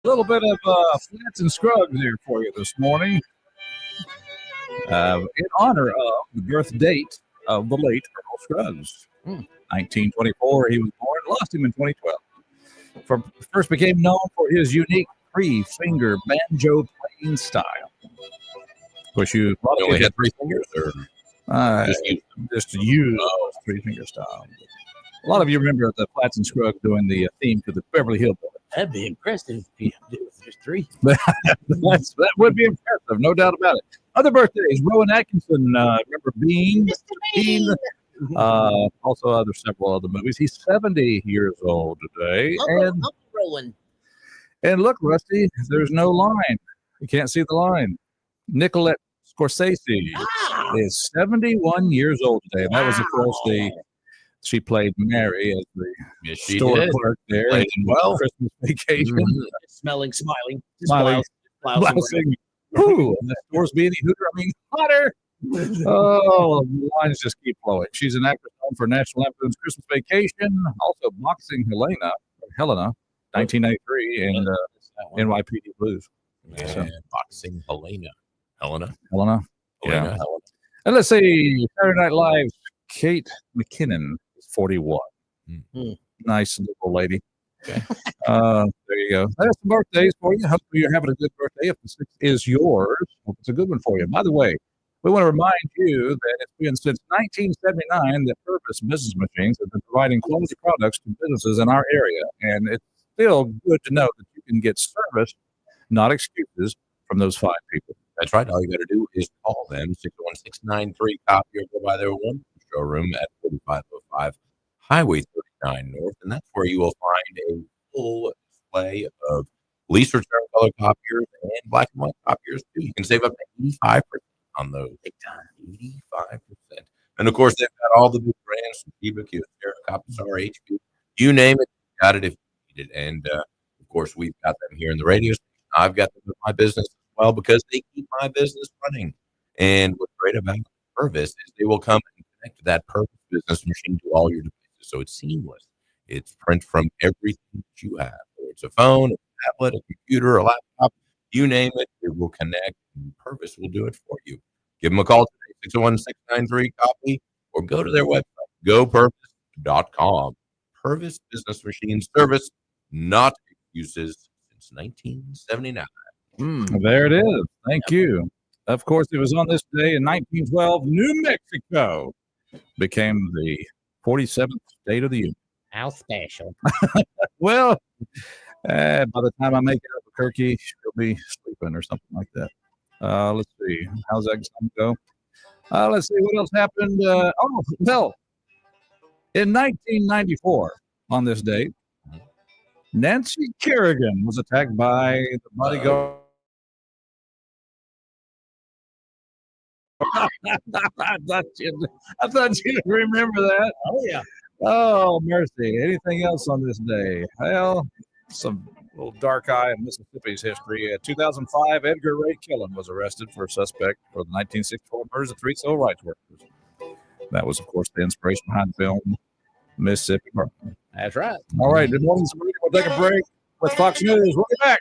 little bit of Flats and Scruggs here for you this morning. In honor of the birth date of the late Earl Scruggs. 1924, he was born. Lost him in 2012. First became known for his unique three-finger banjo playing style. Of course, you only had three fingers, or just use three-finger style. A lot of you remember the Flats and Scruggs doing the theme to the Beverly Hillbillies. That'd be impressive if you did it with just three. That would be impressive, no doubt about it. Other birthdays: Rowan Atkinson. Remember Bean? Mr. Bean. Also, several other movies. He's 70 years old today, Uncle Rowan. And look, Rusty, there's no line. You can't see the line. Nicolette Scorsese is 71 years old today, and that was, of course, she played Mary as the store clerk there in Christmas Vacation. Smelling, smiling, blousing. Ooh, and the store's being hooter. I mean, hotter. Oh, the lines just keep flowing. She's an actress known for National Lampoon's Christmas Vacation, also Boxing Helena, 1993, and NYPD Blues. Boxing Helena. Yeah. And let's see, Saturday Night Live's Kate McKinnon is 41. Nice little lady. Okay. There you go. There's some birthdays for you. Hopefully you're having a good birthday. If the 6th is yours, hope it's a good one for you. By the way, we want to remind you that it's been since 1979 that Purvis Business Machines have been providing quality products to businesses in our area. And it's still good to know that you can get service, not excuses, from those fine people. That's right. All you got to do is call them, 601-693-COPY, or go by their one showroom at 4505 Highway 39 North. And that's where you will find a full display of lease return color copiers and black and white copiers, too. You can save up to 85% on those. Big time, 85%. And of course, they've got all the big brands from Kiva, Kyocera, Copisar, HP. You name it, you got it if you need it. And of course, we've got them here in the radio station. I've got them in my business as well because they keep my business running. And what's great about Purvis is they will come and connect that Purvis business machine to all your devices. So it's seamless. It's print from everything that you have. Whether it's a phone, a tablet, a computer, a laptop, you name it, it will connect. And Purvis will do it for you. Give them a call today, 601-693-COPY, or go to their website, gopurvis.com. Purvis Business Machine Service, not excuses, since 1979. There it is. Thank you. Of course, it was on this day in 1912, New Mexico became the 47th state of the union. How special. Well, by the time I make it up a turkey, she'll be sleeping or something like that. Let's see. How's that going to go? Let's see what else happened. In 1994, on this date, Nancy Kerrigan was attacked by the bodyguard. I thought you'd remember that. Oh, yeah. Oh, mercy. Anything else on this day? Well, some little dark eye in Mississippi's history. 2005, Edgar Ray Killen was arrested for a suspect for the 1964 murders of 3 civil rights workers. That was, of course, the inspiration behind the film Mississippi Burning. That's right. All right. Good morning, everybody. We'll take a break with Fox News. We'll be back.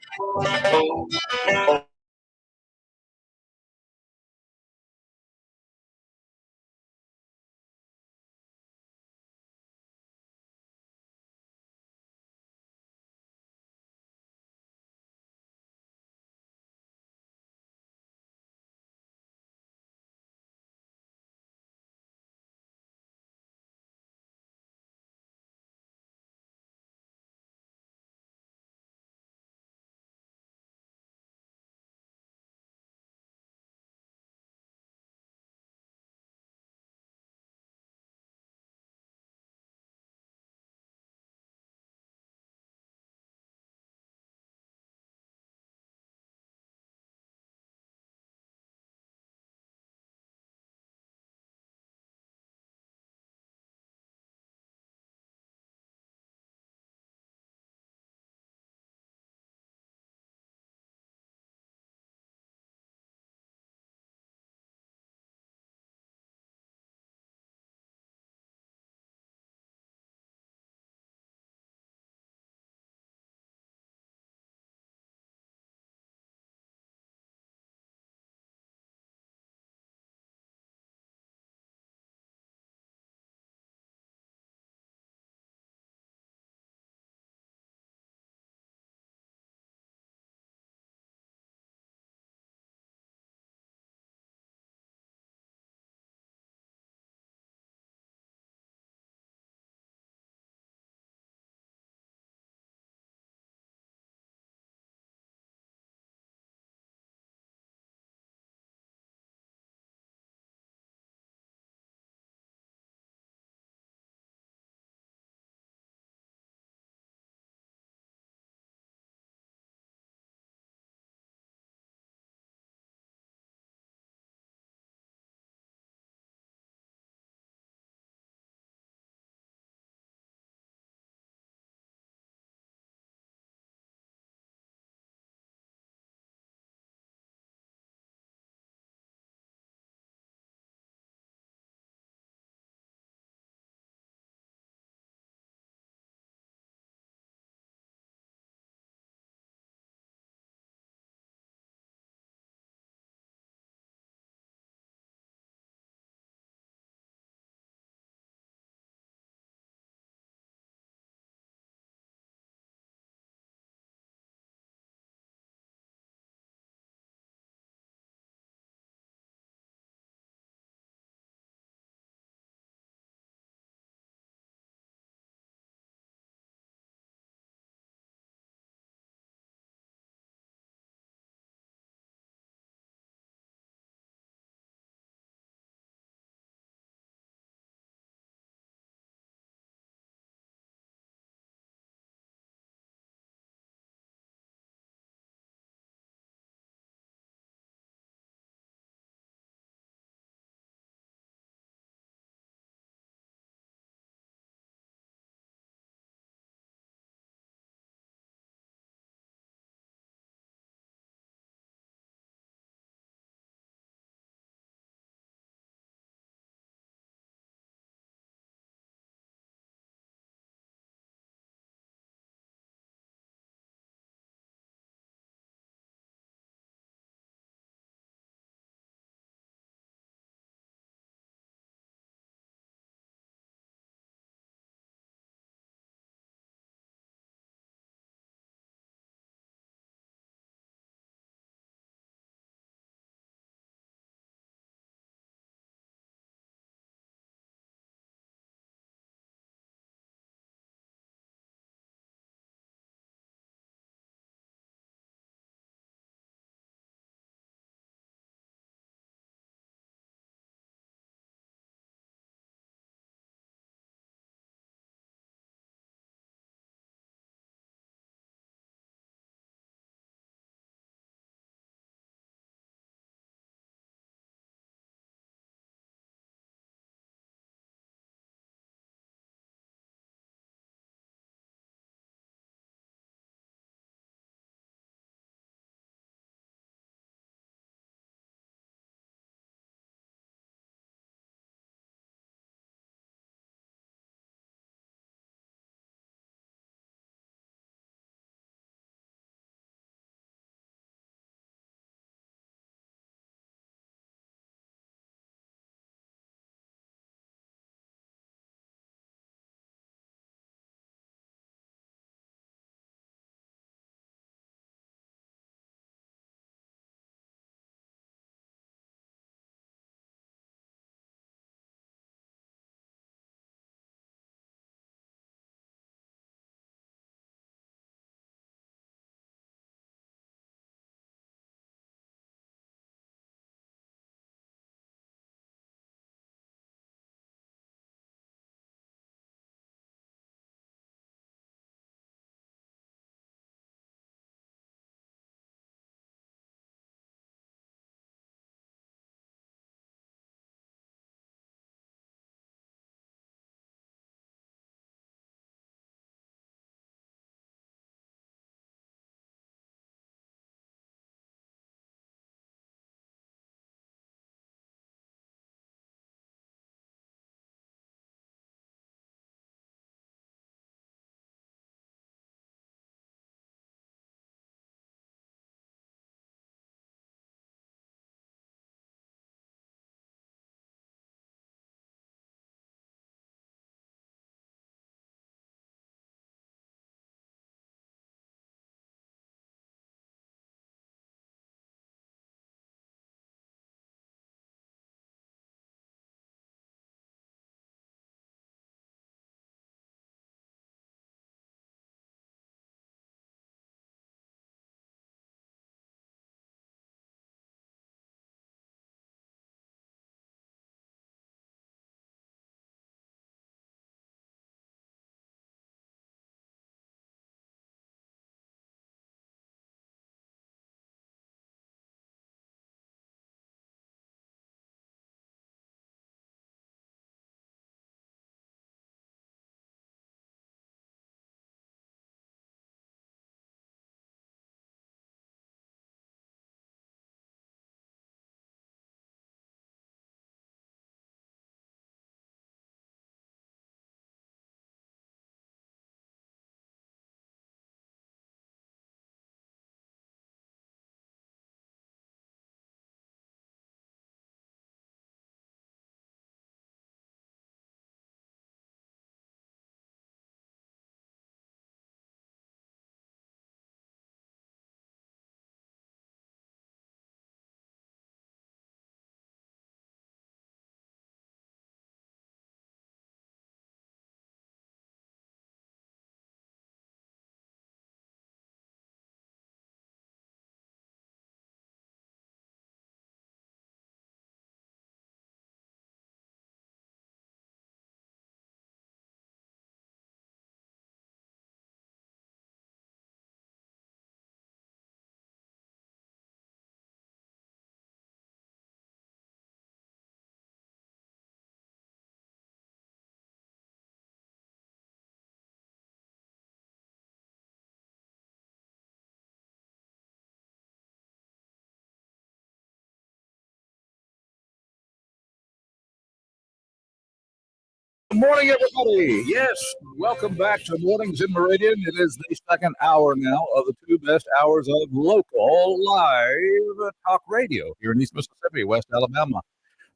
Good morning, everybody. Yes, welcome back to Mornings in Meridian. It is the second hour now of the two best hours of local live talk radio here in East Mississippi, West Alabama.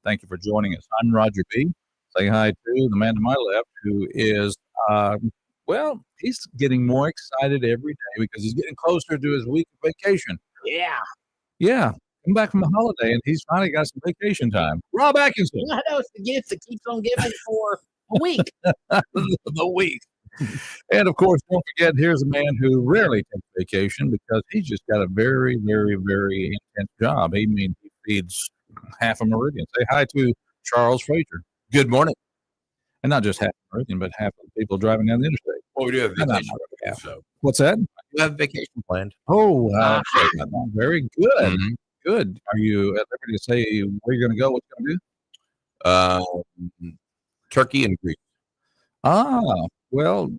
Thank you for joining us. I'm Roger B. Say hi to the man to my left, who is, well, he's getting more excited every day because he's getting closer to his week of vacation. Yeah. Yeah, come back from a holiday, and he's finally got some vacation time. Rob Atkinson. I know it's the gift that keeps on giving for a week. The week. And of course, don't forget, here's a man who rarely takes vacation because he's just got a very, very, very intense job. He feeds half a Meridian. Say hi to Charles Frazier. Good morning. And not just half a Meridian, but half of the people driving down the interstate. Well, we do have No, no, vacation. no. So What's that? you have vacation planned. Oh, very good. Mhm. Good. Are you at liberty to say where you're going to go? What you're going to do? Turkey and Greece. Well,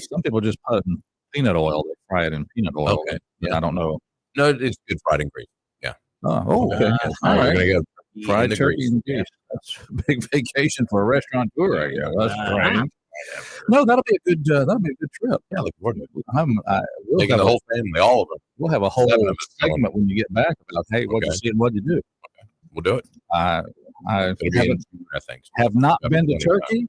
some people just put it in peanut oil. They fry it in peanut oil. Okay. Yeah. I don't know. No, it's good fried in Greece. Oh, okay. All All right. right. We're gonna go Fried the turkey Greece. and Greece. That's a big vacation for a restaurateur, I guess. That's Uh-huh. strange. No, that'll be a good trip. Yeah, look forward to it. We'll Taking have the a, whole family, all of them. we'll have a whole 7 of us going. segment when you get back about, hey, what you Okay. see and what you do. We'll do it. I It'll be in haven't, June, I think. have not I've been to plenty of time. Turkey,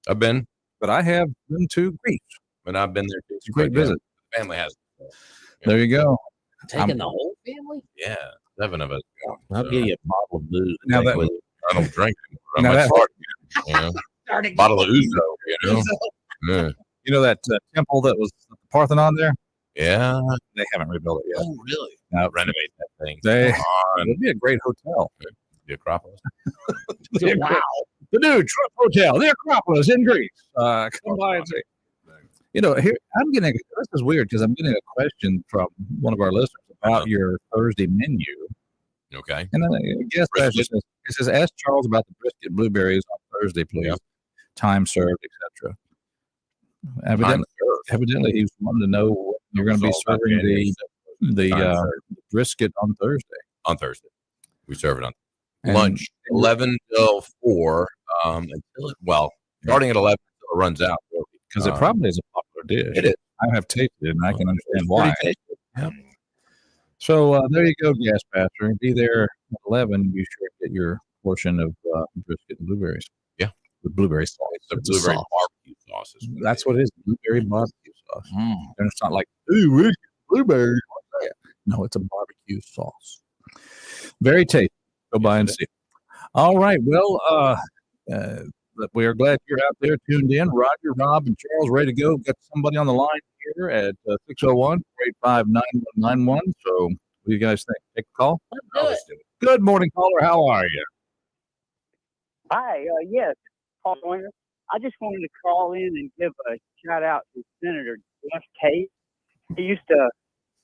I've been, but I have been to Greece. and I've been there too. It's a great But, yeah, visit. the family has. There you go. Taking the whole family? Yeah, 7 of us. I'll give you a bottle of booze. Now to take that- with you. I don't drink anymore. Now I'm that- hard, you know? Bottle of Ouzo, you know? Yeah. You know that temple that was at the Parthenon there? Yeah. They haven't rebuilt it yet. Oh, really? No. Renovate that thing. They- Come on. It'd be a great hotel. The Acropolis. Wow. The new Trump Hotel, the Acropolis in Greece. Come by and see. You know, here this is weird because I'm getting a question from one of our listeners about your Thursday menu. Okay. And I guess that's Brisket. just, it says, ask Charles about the brisket blueberries on Thursday, please. Yeah. Time served, etc. Evidently, he was wanting to know what you're going to be It's all about serving January the Time served. brisket on Thursday. On Thursday. We serve it on And- lunch, 11 till 4. Starting at 11 until it runs out. Because it probably is a popular dish. It is. I have tasted it, and I can understand It's why. pretty tasty. Yeah. So there you go, Gas Pastor. Be there at 11. Be sure to get your portion of brisket and blueberries. Yeah. With blueberry sauce. It's a It's blueberry sauce. barbecue sauce. Is what That's it what it is. Blueberry barbecue sauce. Mm. And it's not like, ooh, where's your blueberries? No, it's a barbecue sauce. Very tasty. Go by and see. All right. Well, but we are glad you're out there tuned in. Roger, Rob, and Charles ready to go. Got somebody on the line here at 601-485-9191. So what do you guys think? Take a call? is. Good morning, caller. How are you? Hi, yes, Paul Pointer. I just wanted to call in and give a shout out to Senator Jeff Tate. He used to,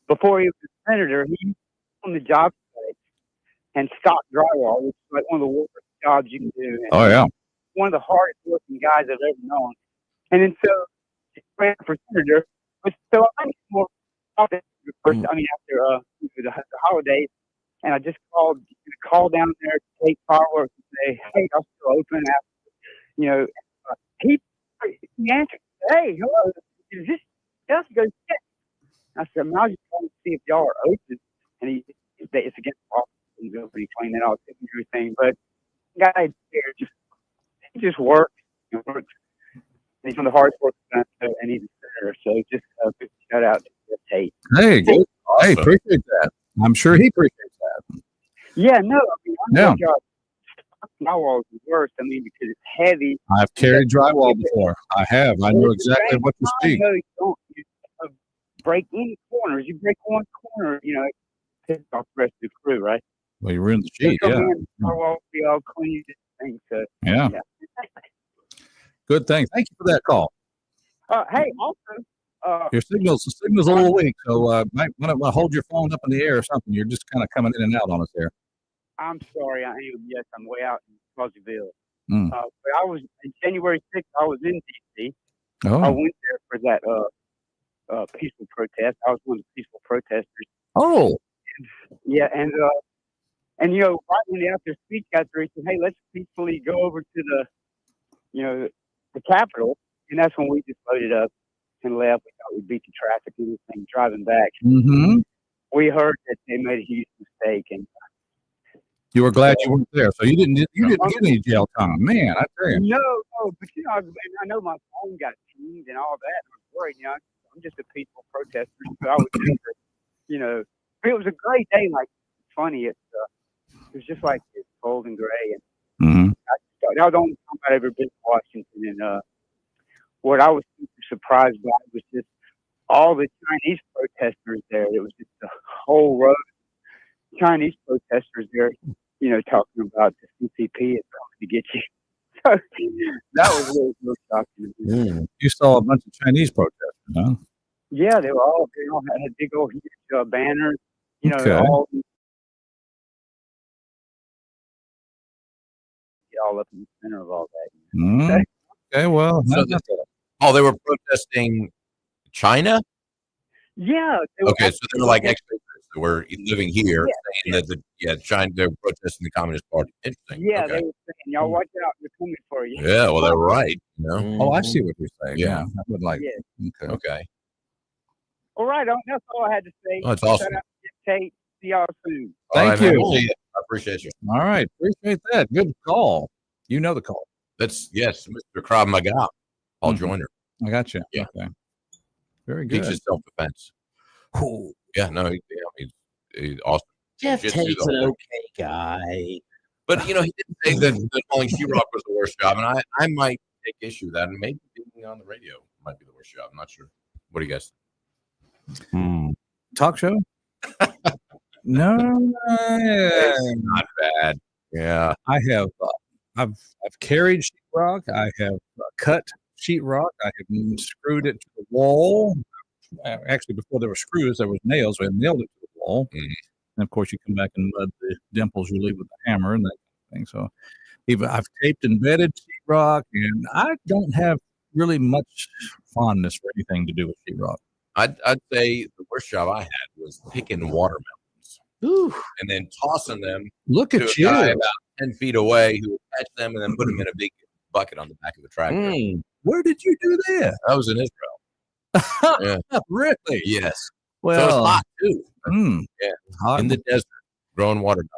before he was a senator, he used to on the job site and stock drywall, which is like one of the worst jobs you can do. And Oh, yeah. one of the hardest working guys I've ever known. And then so he ran for senator. But so I think more after the holidays, and I just called down there to take fireworks and say, hey, I'm still open after, he answered, hey, hello, is this Jeff? He goes, yeah. I said, I was just trying to see if y'all are open. And it's against the law. He's open, he cleaned that out, everything. But the guy there he just works. He's one of the hardest working guys, and he's a senator. So just a big shout out to Jeff Tate. Hey, good. Hey, Awesome. appreciate that. I'm sure he appreciates that. Yeah, no, I mean, Yeah. I think drywall is the worst. I mean, because it's heavy. I've carried drywall before. I have. I know exactly what you speak. You don't break any corners. You break one corner, it pisses off the rest of the crew, right? Well, you ruined the sheet. Come Yeah. in, drywall will be all clean and things. So, Yeah. yeah. Good thing. Thank you for that call. Hey, also, The signal's a little weak, so might want to hold your phone up in the air or something. You're just kind of coming in and out on us there. I'm sorry, I am. Yes, I'm way out in Pleasantville. Mm. But I was January 6th. I was in D.C. I Oh, went there for that peaceful protest. I was one of the peaceful protesters. oh, Yeah, and right when the after speech got through, he said, "Hey, let's peacefully go over to the the Capitol, and that's when we just loaded up and left. We thought we'd beat the traffic and everything driving back. Mm-hmm. We heard that they made a huge mistake, and You were glad you weren't there, so you didn't get any jail time, man. I tell you. no, but I know my phone got pinged and all that. I was worried, I'm just a peaceful protester, so I would think that, it was a great day. Like, it's funny, it was just like it's cold and gray, and Mm-hmm. that was the only time I'd ever been to Washington. And what I was super surprised by was just all the Chinese protesters there. It was just a whole row of Chinese protesters there, talking about the CCP is coming to get you. So that was really shocking. You saw a bunch of Chinese protesters, huh? Yeah, they all had big old huge banners, Okay. all up in the center of all that. Mm. Okay, well. So they were protesting China? Yeah. Okay, so they were like expatriates that were living here, saying that China, they were protesting the Communist Party. Interesting. Yeah, okay. they were saying, y'all watch out, they're coming for you. Yeah, well, they're right. Oh, I see what you're saying. Yeah. I would like. Yeah. Okay. All right, that's all I had to say. Oh, that's awesome. Shout out to Tate. See y'all soon. Thank man, you. we'll see you. I appreciate you. All right, appreciate that. Good call. You know the call. That's Mr. Krav Maga, Paul Joyner. I got you. Yeah. Okay. Very good. Teaches self-defense. Yeah, no, he's awesome. Jeff Jiu-jitsu Tate's the an whole okay guy. But he didn't say that hauling sheetrock was the worst job, and I might take issue with that. And maybe being on the radio might be the worst job. I'm not sure. What do you guys think? Talk show? No, It's not bad. Yeah, I have. I've carried sheetrock. I have cut sheetrock. I have screwed it to the wall. Actually, before there were screws, there was nails. We had nailed it to the wall. Mhm. And of course, you come back and mud the dimples you leave with the hammer and that kind of thing. So, I've taped and bedded sheetrock, and I don't have really much fondness for anything to do with sheetrock. I'd say the worst job I had was picking watermelons and then tossing them Look to at a guy you. about 10 feet away who would catch them and then put them in a big bucket on the back of a tractor. Where did you do that? That was in Israel. Really? Yes. Well, so it's hot too. Yeah. Hot In the desert, growing watermelon.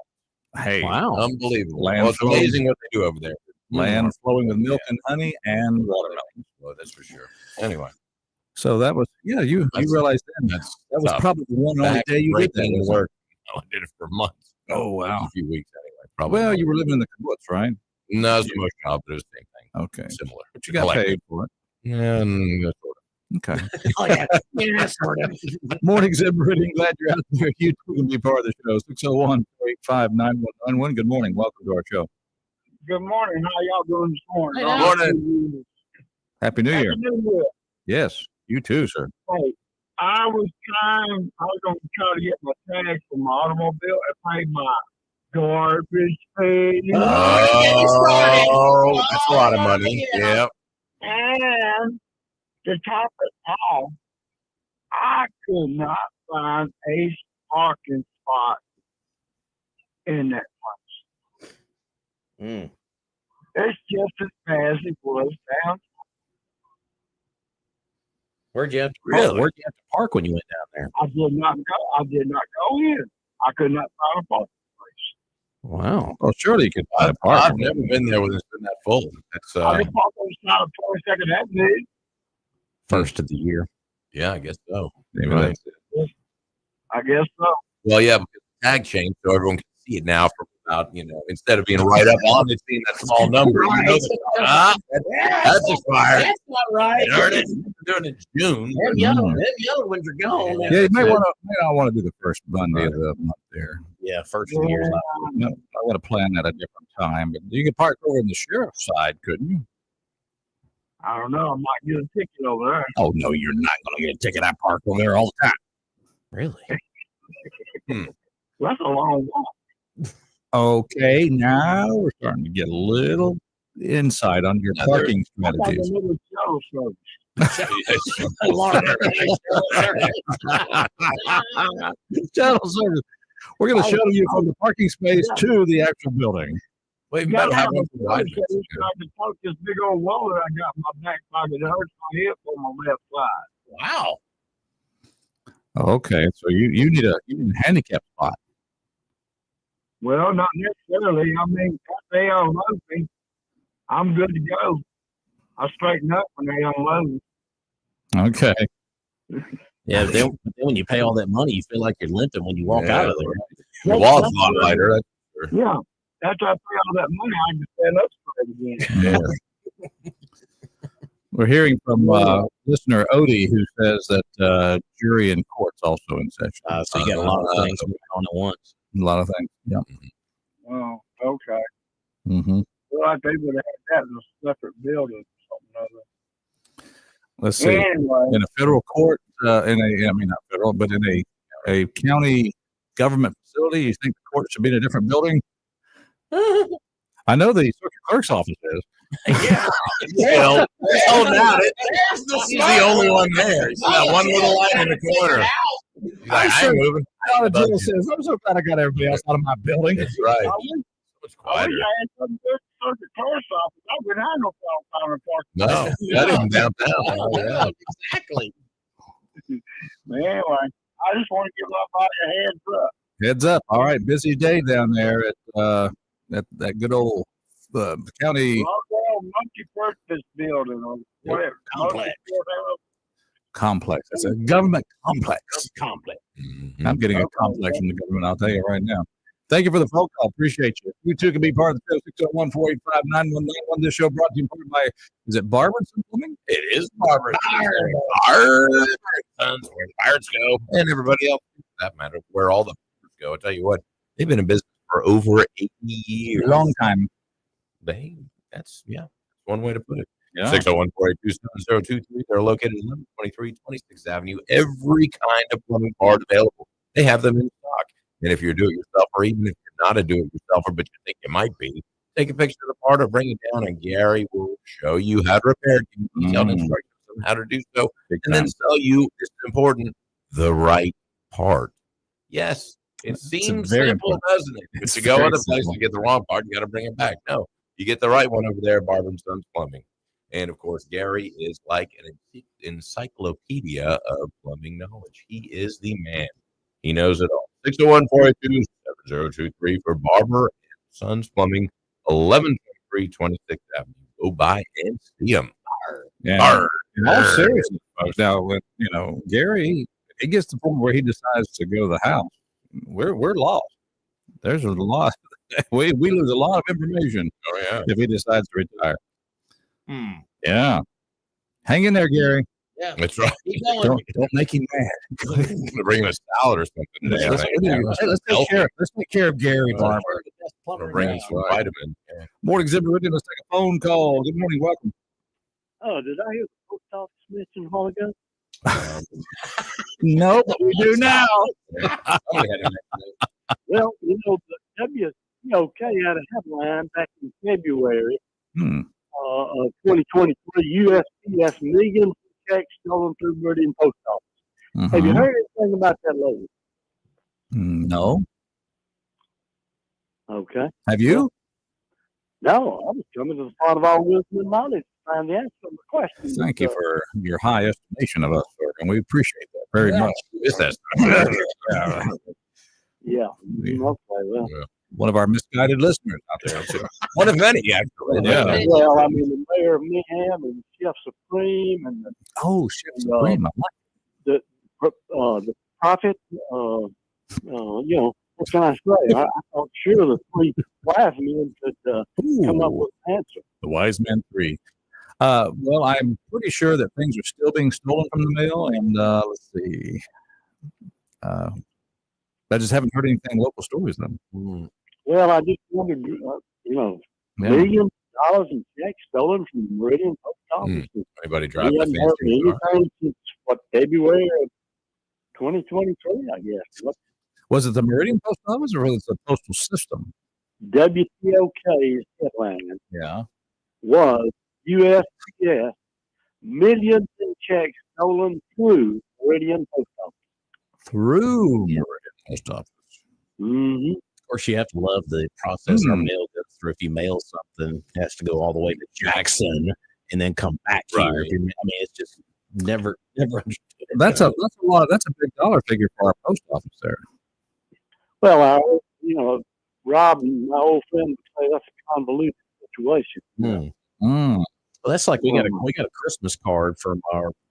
Hey, Wow. Unbelievable. Land Well, it's flowing. amazing what they do over there. land flowing with milk and honey and watermelon. Well, that's for sure. Anyway, So that was, you realized then that was tough. probably the one only day you did that. Back-breaking wasn't it? work. I did it for months. Oh, wow. A few weeks anyway. Probably. Well, more. you were living in the kibbutz, right? No, it was the most job, but it was the same thing. Okay. Similar. But you got paid for it. Yeah, sort of. Okay. Oh, yeah, sort of. Morning, Zeb Meridian. Glad you're out there. You too can be part of the show. 601-485-9191. Good morning. Welcome to our show. Good morning. How y'all doing this morning? Hey, morning. Happy New Year. Happy New Year. Yes, you too, sir. Hey, I was going to try to get my tags for my automobile. I paid my garbage fee. Oh, that's a lot of money. Yeah. And to top it off, I could not find a parking spot in that place. It's just as bad as it was down. Where'd you have to Really? park? Where'd you have to park when you went down there? I did not go in. I could not find a parking place. Wow. Well, surely you could buy a park. I've never been there when it's been that full. That's I just parked on the side of 22nd Avenue. First of the year. yeah, I guess so. Maybe Right. that's it. I guess so. Well, yeah, because the tag changed, so everyone can see it now from about, instead of being right up on it, seeing that small number. You know, that's expired. That's not right. Darn it. We're doing it in June. Them yellow ones are gone. Yeah, you may not want to do the first Monday of the month there. Yeah, first of the year's not. No, I want to plan that at a different time. But you could park over in the sheriff's side, couldn't you? I don't know. I might get a ticket over there. Oh, no, you're not going to get a ticket. I park over there all the time. Really? That's a long walk. Okay, now we're starting to get a little insight on your parking That's like a strategies. little shuttle service. Shuttle service. We're going to shuttle you from the parking space to the actual building. Well, you Got better have out one of for the wide place, he's trying to poke this big old wallet I got in my back pocket. It hurts my hip on my left side. Wow. Okay, so you need a handicap spot. Well, not necessarily. I mean, if they unload me, I'm good to go. I straighten up when they unload me. Okay. Yeah, but then when you pay all that money, you feel like you're limping when you walk out of there. Your wallet's a lot lighter. That's for sure. Yeah. After I pay all that money, I can stand up straight again. Yeah. We're hearing from listener Odie, who says that jury and court's also in session. So you got a lot of things going on at once. A lot of things. Yeah. Oh, okay. Mm-hmm. Well, I think they would have had that in a separate building or something other. Let's see. Anyway, In a federal court, not federal, but in a county government facility, you think the court should be in a different building? I know the circuit clerk's office is. Yeah. Well, holding out. He's the only one there. He's got one little light in the corner. He's like, I ain't moving. Jill says, I'm so glad I got everybody else out of my building. That's right. I wish Much I quieter. had some good circuit clerk's office. I wouldn't have no problem park. No, not even downtown. Oh, yeah. Exactly. Anyway, I just want to give everybody a heads up. Heads up. All right. Busy day down there at that good old county Rockwell multi-purpose building or whatever. Complex. complex. It's a government complex. Complex. Mhm. I'm getting a complex from the government, I'll tell you right now. Thank you for the phone call. Appreciate you. You too can be part of the show. 601-485-9191. This show brought to you by, is it Barberson Plumbing? It is Barbara. Sons, where the pirates go, and everybody else, for that matter, where all the pirates go. I tell you what, they've been in business for over 80 years. Long time. That's one way to put it. Yeah. 601-482-7023. They're located at 1123 26th Avenue. Every kind of plumbing part available. They have them in stock. And if you're a do-it-yourself, or even if you're not a do-it-yourselfer, but you think you might be, take a picture of the part or bring it down, and Gary will show you how to repair it, give you detailed instructions on how to do so, and then sell you, this is important, the right part. Yes, it seems very simple, doesn't it? But It's to go very other places simple. to get the wrong part, you got to bring it back. No, you get the right one over there at Barber & Sons Plumbing. And, of course, Gary is like an encyclopedia of plumbing knowledge. He is the man. He knows it all. 601-482-7023 for Barber & Sons Plumbing, 1123 26th Avenue. Go by and see him. Yeah. In all seriousness, folks, now, when, Gary, he gets to the point where he decides to go to the house. We're lost. There's a lot. We lose a lot of information if he decides to retire. Yeah. Hang in there, Gary. Yeah. That's right. Don't make him mad. I'm going to bring him a salad or something today. Let's take care of Gary Barber. I'm going to bring him some vitamin. Morning, Zip Meridian. Let's take a phone call. Good morning. Welcome. Oh, did I hear the post office mentioned a while ago? No, but we do now. Well, the WOK had a headline back in February of 2023, USPS millions of checks stolen through Meridian Post Office. Have you heard anything about that lately? No. Okay. Have you? No, I was coming to the part of our wisdom and knowledge to find the answer to the question. Thank you for your high estimation of us, sir, and we appreciate that very much. Yeah. Okay, well. One of our misguided listeners out there, too. One of many, actually. Yeah. Well, I mean, the mayor of Mayhem and Chef Supreme and Chef Supreme. I like the prophet, what can I say? I thought sure the three wise men could come up with an answer. The Wise Men 3. Well, I'm pretty sure that things are still being stolen from the mail, and let's see. I just haven't heard anything local stories, though. Well, I just wondered, millions of dollars in checks stolen from the Meridian Post Office. Anybody drive We the haven't heard fancy car? anything since, February of 2023, I guess. Was it the Meridian Post Office or was it the postal system? WTOK's headline Yeah. was USPS millions in checks stolen through Meridian Post Office. Through Meridian Post Office. Mm-hmm. Of course, you have to love the process our mail goes or if you mail something, it has to go all the way to Jackson and then come back here. Right. I mean, it's just never understood it. That's a lot. That's a big dollar figure for our post office there. Well, Rob and my old friend would say that's a convoluted situation. Well, that's like we got a Christmas card from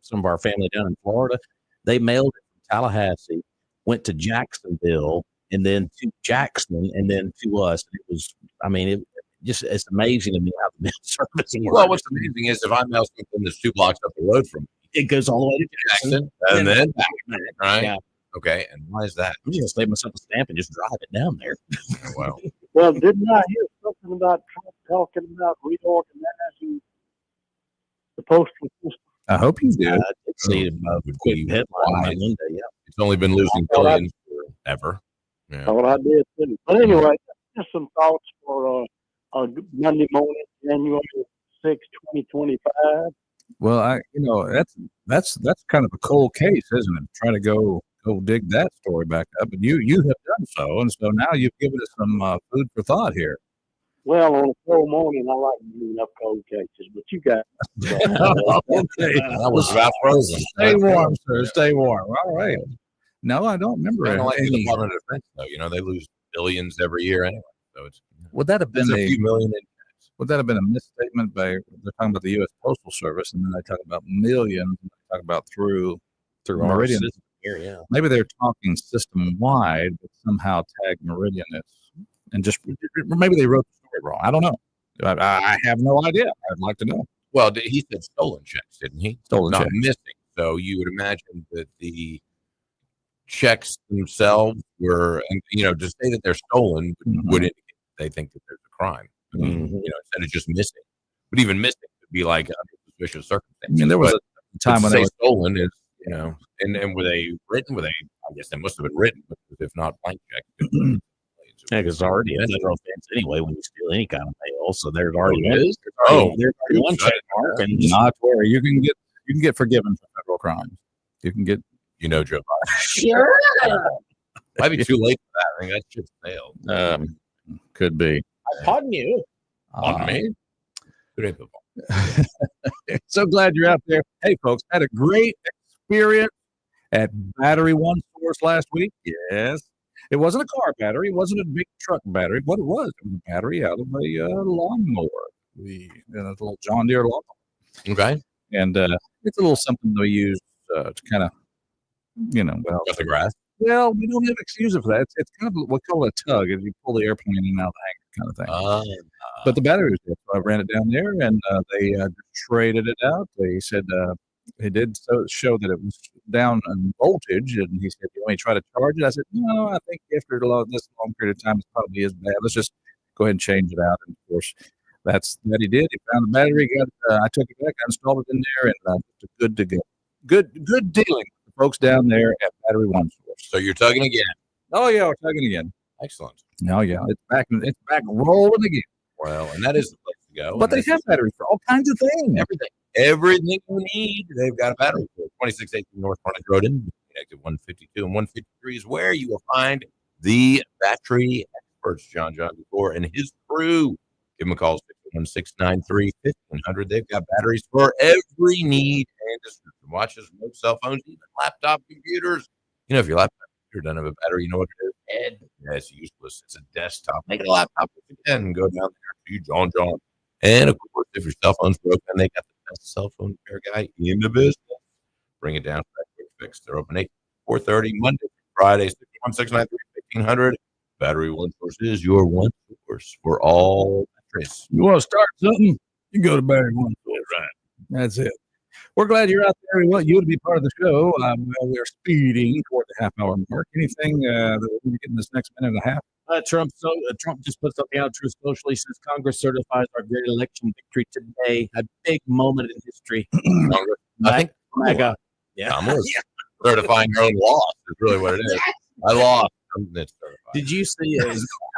some of our family down in Florida. They mailed it from Tallahassee, went to Jacksonville, and then to Jackson, and then to us. It was, I mean, it's amazing to me how the mail service works. Well, what's amazing is if I mail something that's 2 blocks up the road from me, it goes all the way to Jackson, and then back, right? Yeah. Okay, and why is that? I'm just save myself a stamp and just drive it down there. Well, Well, didn't I hear something about Trump talking about reorganizing the postal system? I hope you did. I did see a quick headline on Monday. Yeah, it's only been losing billions forever. Yeah. Thought I did too. But anyway, just some thoughts for Monday morning, January 6, 2025. Well, that's kind of a cold case, isn't it? Try to go dig that story back up, and you have done so, and so now you've given us some food for thought here. Well, on a cold morning, I like doing up cold cases, but you got Okay, That was about frozen. stay warm, sir. Stay warm. All right. No, I don't remember. Kind of like the any. Department of Defense, though. They lose billions every year anyway. So it's Would that have been a few million. Would that have been a misstatement by they're talking about the U.S. Postal Service, and then they talk about millions, and they talk about through through our Meridian. system here. Yeah, Maybe they're talking system wide, but somehow tag Meridian is, and just maybe they wrote the story wrong. I don't know. I have no idea. I'd like to know. Well, he said stolen checks, didn't he? Stolen Not checks. missing. So you would imagine that the checks themselves were, and to say that they're stolen would indicate that they think that there's a crime. Instead of just missing. But even missing would be like under suspicious circumstances. I mean, there was a time when they they were stolen is, and were they written? I guess they must have been written, because if not, blank check. yeah, because it's already a federal offense anyway when you steal any kind of mail. So there's already is? there's already one check mark, and not where you can get forgiven for federal crimes. You can get Joe Biden. sure. Might be too late for that. I think that shit's failed. Could be. Pardon you. On me? Good day, football. So glad you're out there. Hey, folks, had a great experience at Battery One Source last week. Yes. It wasn't a car battery. It wasn't a big truck battery. What it was a battery out of a lawnmower. The little John Deere lawnmower. Okay. And it's a little something we use to kind of, Cut the grass. Well, we don't have to use it for that. It's kind of what we call a tug, as you pull the airplane in and out of the hangar kind of thing. But the battery was there, so I ran it down there, and they traded it out. They said it did show that it was down in voltage, and he said, "You want me to try to charge it?" I said, "No, I think after this long period of time, it probably is bad. Let's just go ahead and change it out." And of course, that's what he did. He found the battery. I took it back, I installed it in there, and good to go. Good dealing with the folks down there at Battery One Source. So you're tugging again. Oh yeah, we're tugging again. Excellent. Oh yeah, it's back rolling again. Well, and that is the place to go. But they have batteries for all kinds of things. Everything you need, they've got a battery for. 2618 North Frontage Road in exit 152 and 153 is where you will find the battery experts, John Dufour and his crew. Give them a call, 616-933-1500. They've got batteries for every need and description. Watches, remote cell phones, even laptop computers. If your laptop computer doesn't have a battery, you know what it is? Ed. Yeah, it's useless. It's a desktop. Make it a laptop if you can. Go down there to John. And of course, if your cell phone's broken, they got the best cell phone repair guy in the business. Bring it down for that quick fix. They're open 8 to 4:30 Monday through Friday, 616-933-1500. Battery One Source is your one source for all batteries. You want to start something? You go to Battery One Source. Right. That's it. We're glad you're out there. We want you to be part of the show. We're speeding toward the half-hour mark. Anything that we're going to get in this next minute and a half? Trump just put something out, Truth Social. He says Congress certifies our great election victory today. A big moment in history. I think MAGA. Yeah. Certifying your own loss is really what it is. I lost. Did you see?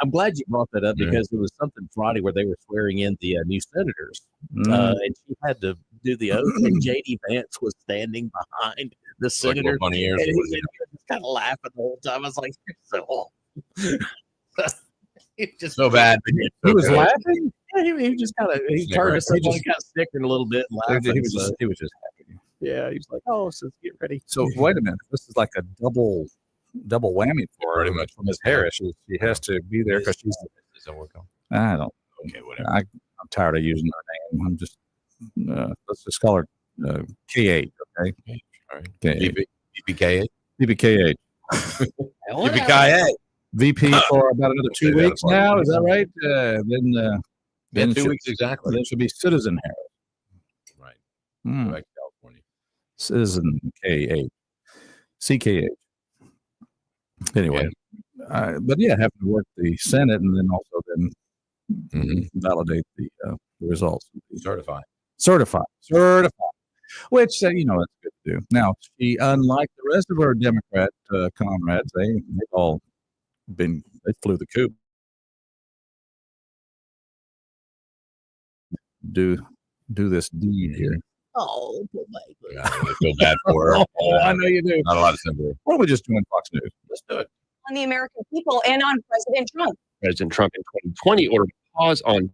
I'm glad you brought that up because there was something Friday where they were swearing in the new senators, and she had to do the oath, and J.D. Vance was standing behind the senator, and he was just kind of laughing the whole time. I was like, "You're so old." It's just So bad. But it's He so was good. laughing. Yeah, he just kind of he Snickering. turned to someone, He just- kind of snickered a little bit, and laughing. He was just happy. yeah, he was like, "Oh, so get ready." So wait a minute. This is like a double whammy for Pretty her, much. for Miss Harris. She has to be there because she's. Does that work out? I don't. Okay, whatever. I'm tired of using her name. I'm just. Let's just call her K8. Okay. All right. K8. VPK. VPK8. VPK. VP for about another 2 Okay, weeks that's fine. now. Is that right? Yeah, Then 2 weeks exactly. Then she'll be Citizen Harris. Right. Hmm. Go back to California. Citizen K8. CK8. Anyway, but yeah, having to work the Senate and then also validate the results. Certified. Which it's good to do. Now, she, unlike the rest of her Democrat comrades, they flew the coop. Do this deed here. Oh, Yeah, I feel bad for her. Oh, I know you do. Not a lot of sympathy. Why don't we just join Fox News? Let's do it. On the American people and on President Trump. President Trump in 2020 ordered a pause on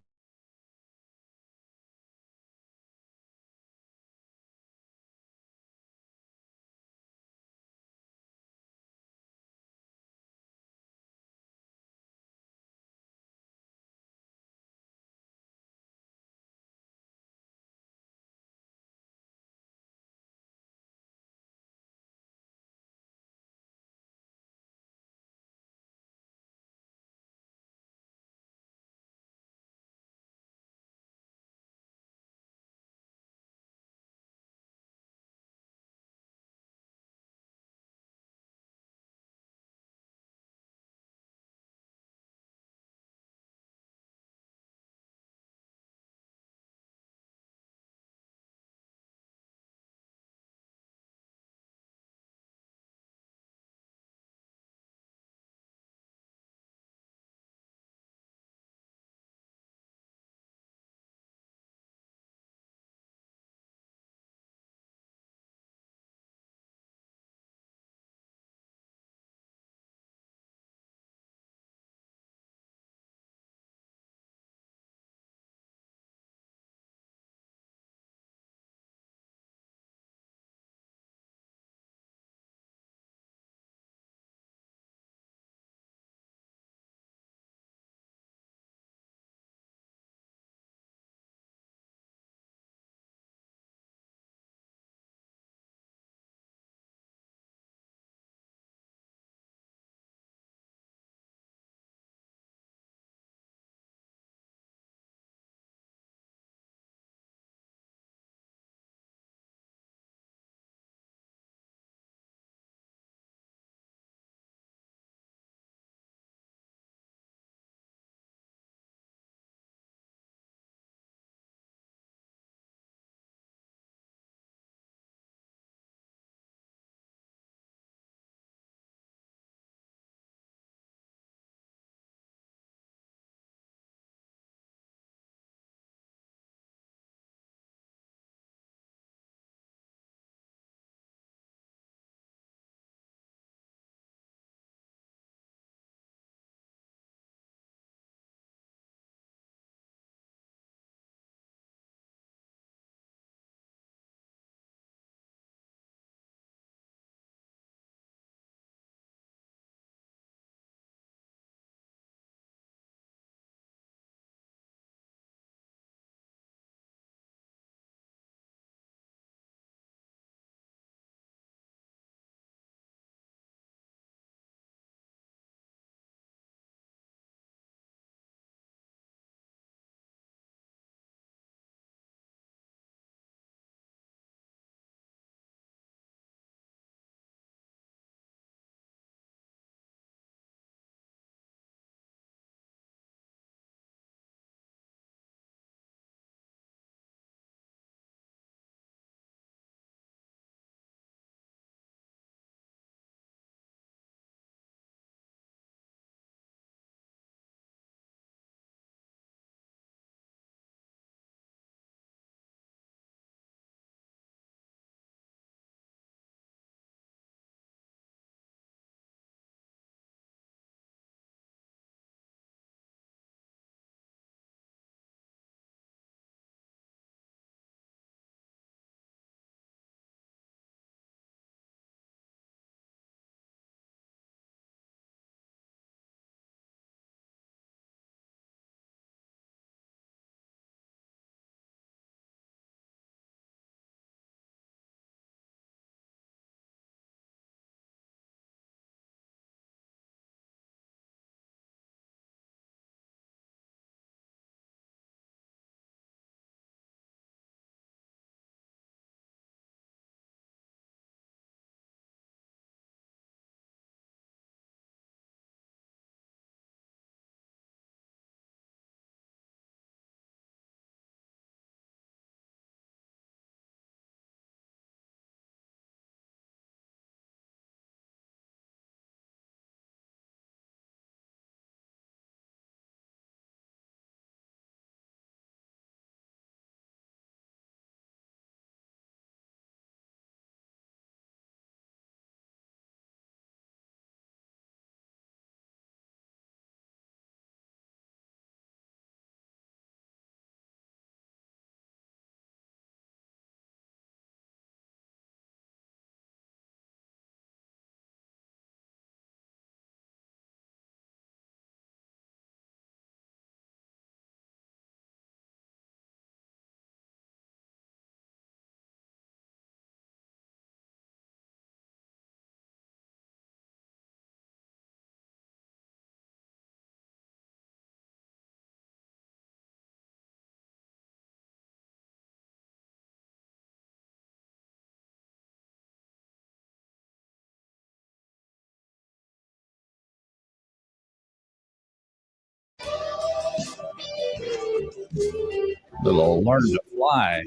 Little Learn to Fly.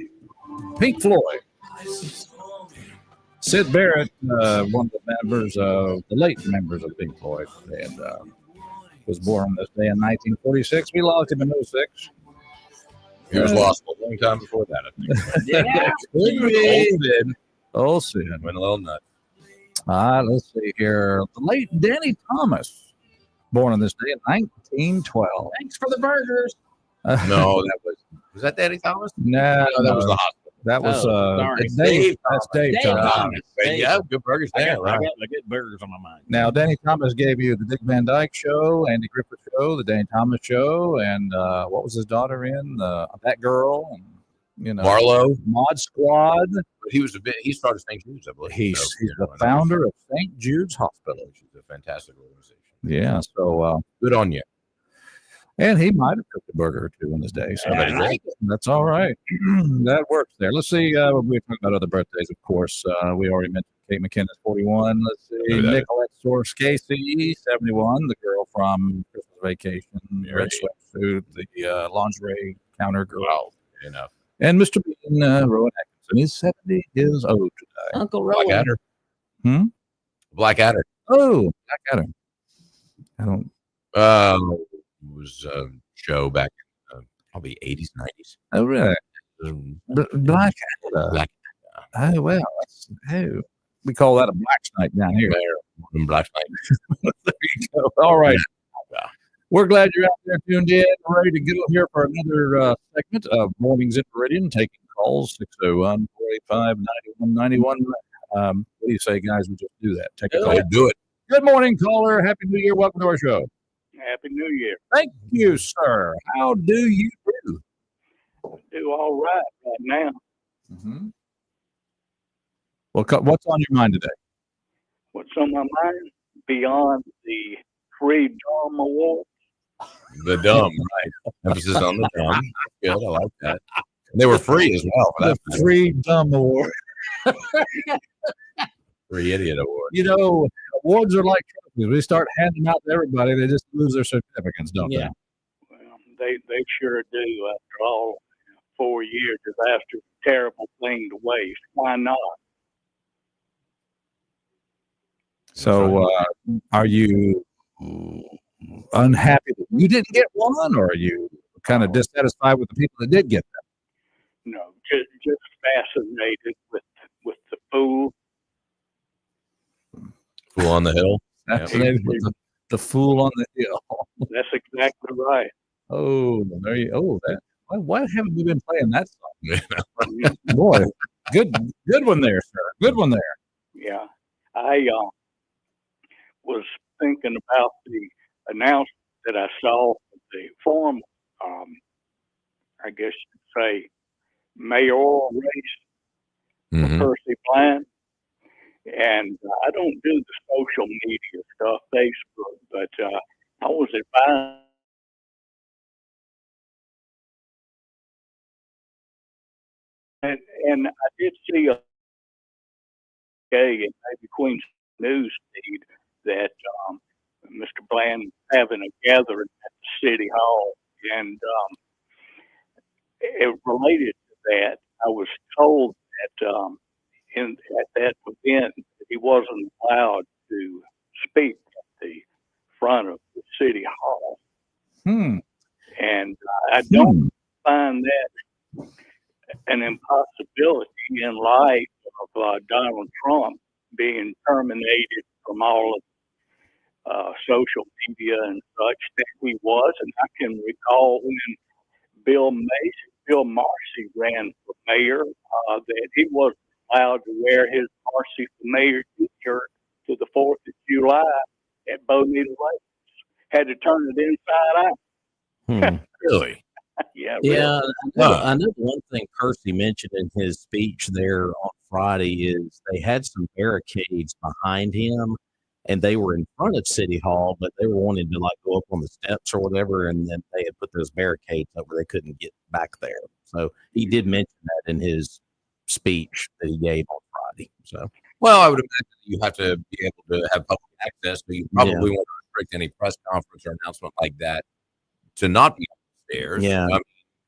Pink Floyd. Sid Barrett, one of the members of the late members of Pink Floyd, and was born on this day in 1946. We lost him in 06. He was lost a long time before that, I think. Yeah, old Sid. Went a little nuts. Let's see here. The late Danny Thomas, born on this day in 1912. Thanks for the burgers. No, was that Danny Thomas? No, that was the hospital. That was sorry. Dave. That's Dave Thomas. Thomas. Yeah, good burgers I there. got the good burgers on my mind. Now, Danny Thomas gave you the Dick Van Dyke Show, Andy Griffith Show, the Danny Thomas Show, and what was his daughter in? That Girl, and Marlowe, Mod Squad. But he started St. Jude's, I believe. He's the founder of St. Jude's Hospital, which is a fantastic organization. Yeah, so good on you. And he might have cooked a burger or two in his day. So that's all right. That works there. Let's see. We're talking about other birthdays, of course. We already mentioned Kate McKinnon, 41. Let's see. Nicolette Source Casey, 71. The girl from Christmas Vacation, red sweatsuit, the lingerie counter girl. Wow, enough. And Mr. Bean, Rowan Atkinson, he's 70 years old today. Uncle Rowan. Blackadder. Blackadder. Oh, Blackadder. I don't. It was a show back in probably 80s, 90s. Oh, really? Blackadder. Black. Oh, well. We call that a black snake down here. Black snake. There you go. All right. We're glad you're out there tuned in, ready to get on here for another segment of Mornings in Meridian, taking calls 601-485-9191. What do you say, guys? We just do that. Take a call. Do it. Good morning, caller. Happy New Year. Welcome to our show. Happy New Year. Thank you, sir. How do you do? Do all right now. Mm-hmm. Well, what's on your mind today? What's on my mind? Beyond the free Dumb Award. The dumb, right? Emphasis on the dumb. Good, I like that. And they were free as well. The Free Dumb Award. Free Idiot Award. You know, awards are like trophies. We start handing out to everybody, they just lose their significance, don't they? Well, they sure do. After all, 4 years is after a terrible thing to waste. Why not? So, are you unhappy that you didn't get one, or are you kind of dissatisfied with the people that did get them? No, just fascinated with the fool. Fool on the Hill. Fascinated with the fool on the hill. That's exactly right. Oh, there you. Oh, that. Why haven't you been playing that song? Boy, good one there, sir. Good one there. Yeah, I was thinking about the announcement that I saw at the formal, I guess you'd say, mayoral race for Percy Bland. And I don't do the social media stuff, Facebook, but I was advised. And I did see a and maybe Queen's news feed that Mr. Bland having a gathering at the city hall, and it related to that. I was told that at that event he wasn't allowed to speak at the front of the city hall, and I don't find that an impossibility in light of Donald Trump being terminated from all of social media and such that he was. And I can recall when Bill Marcy ran for mayor, that he wasn't allowed to wear his Marcy for mayor t-shirt to the 4th of July at Bonita Lakes. Had to turn it inside out. Really? Yeah. I know one thing Percy mentioned in his speech there on Friday is they had some barricades behind him, and they were in front of City Hall, but they were wanting to like go up on the steps or whatever, and then they had put those barricades up where they couldn't get back there. So he did mention that in his speech that he gave on Friday. So, well, I would imagine you have to be able to have public access, so you probably want to restrict any press conference or announcement like that to not be upstairs. Yeah.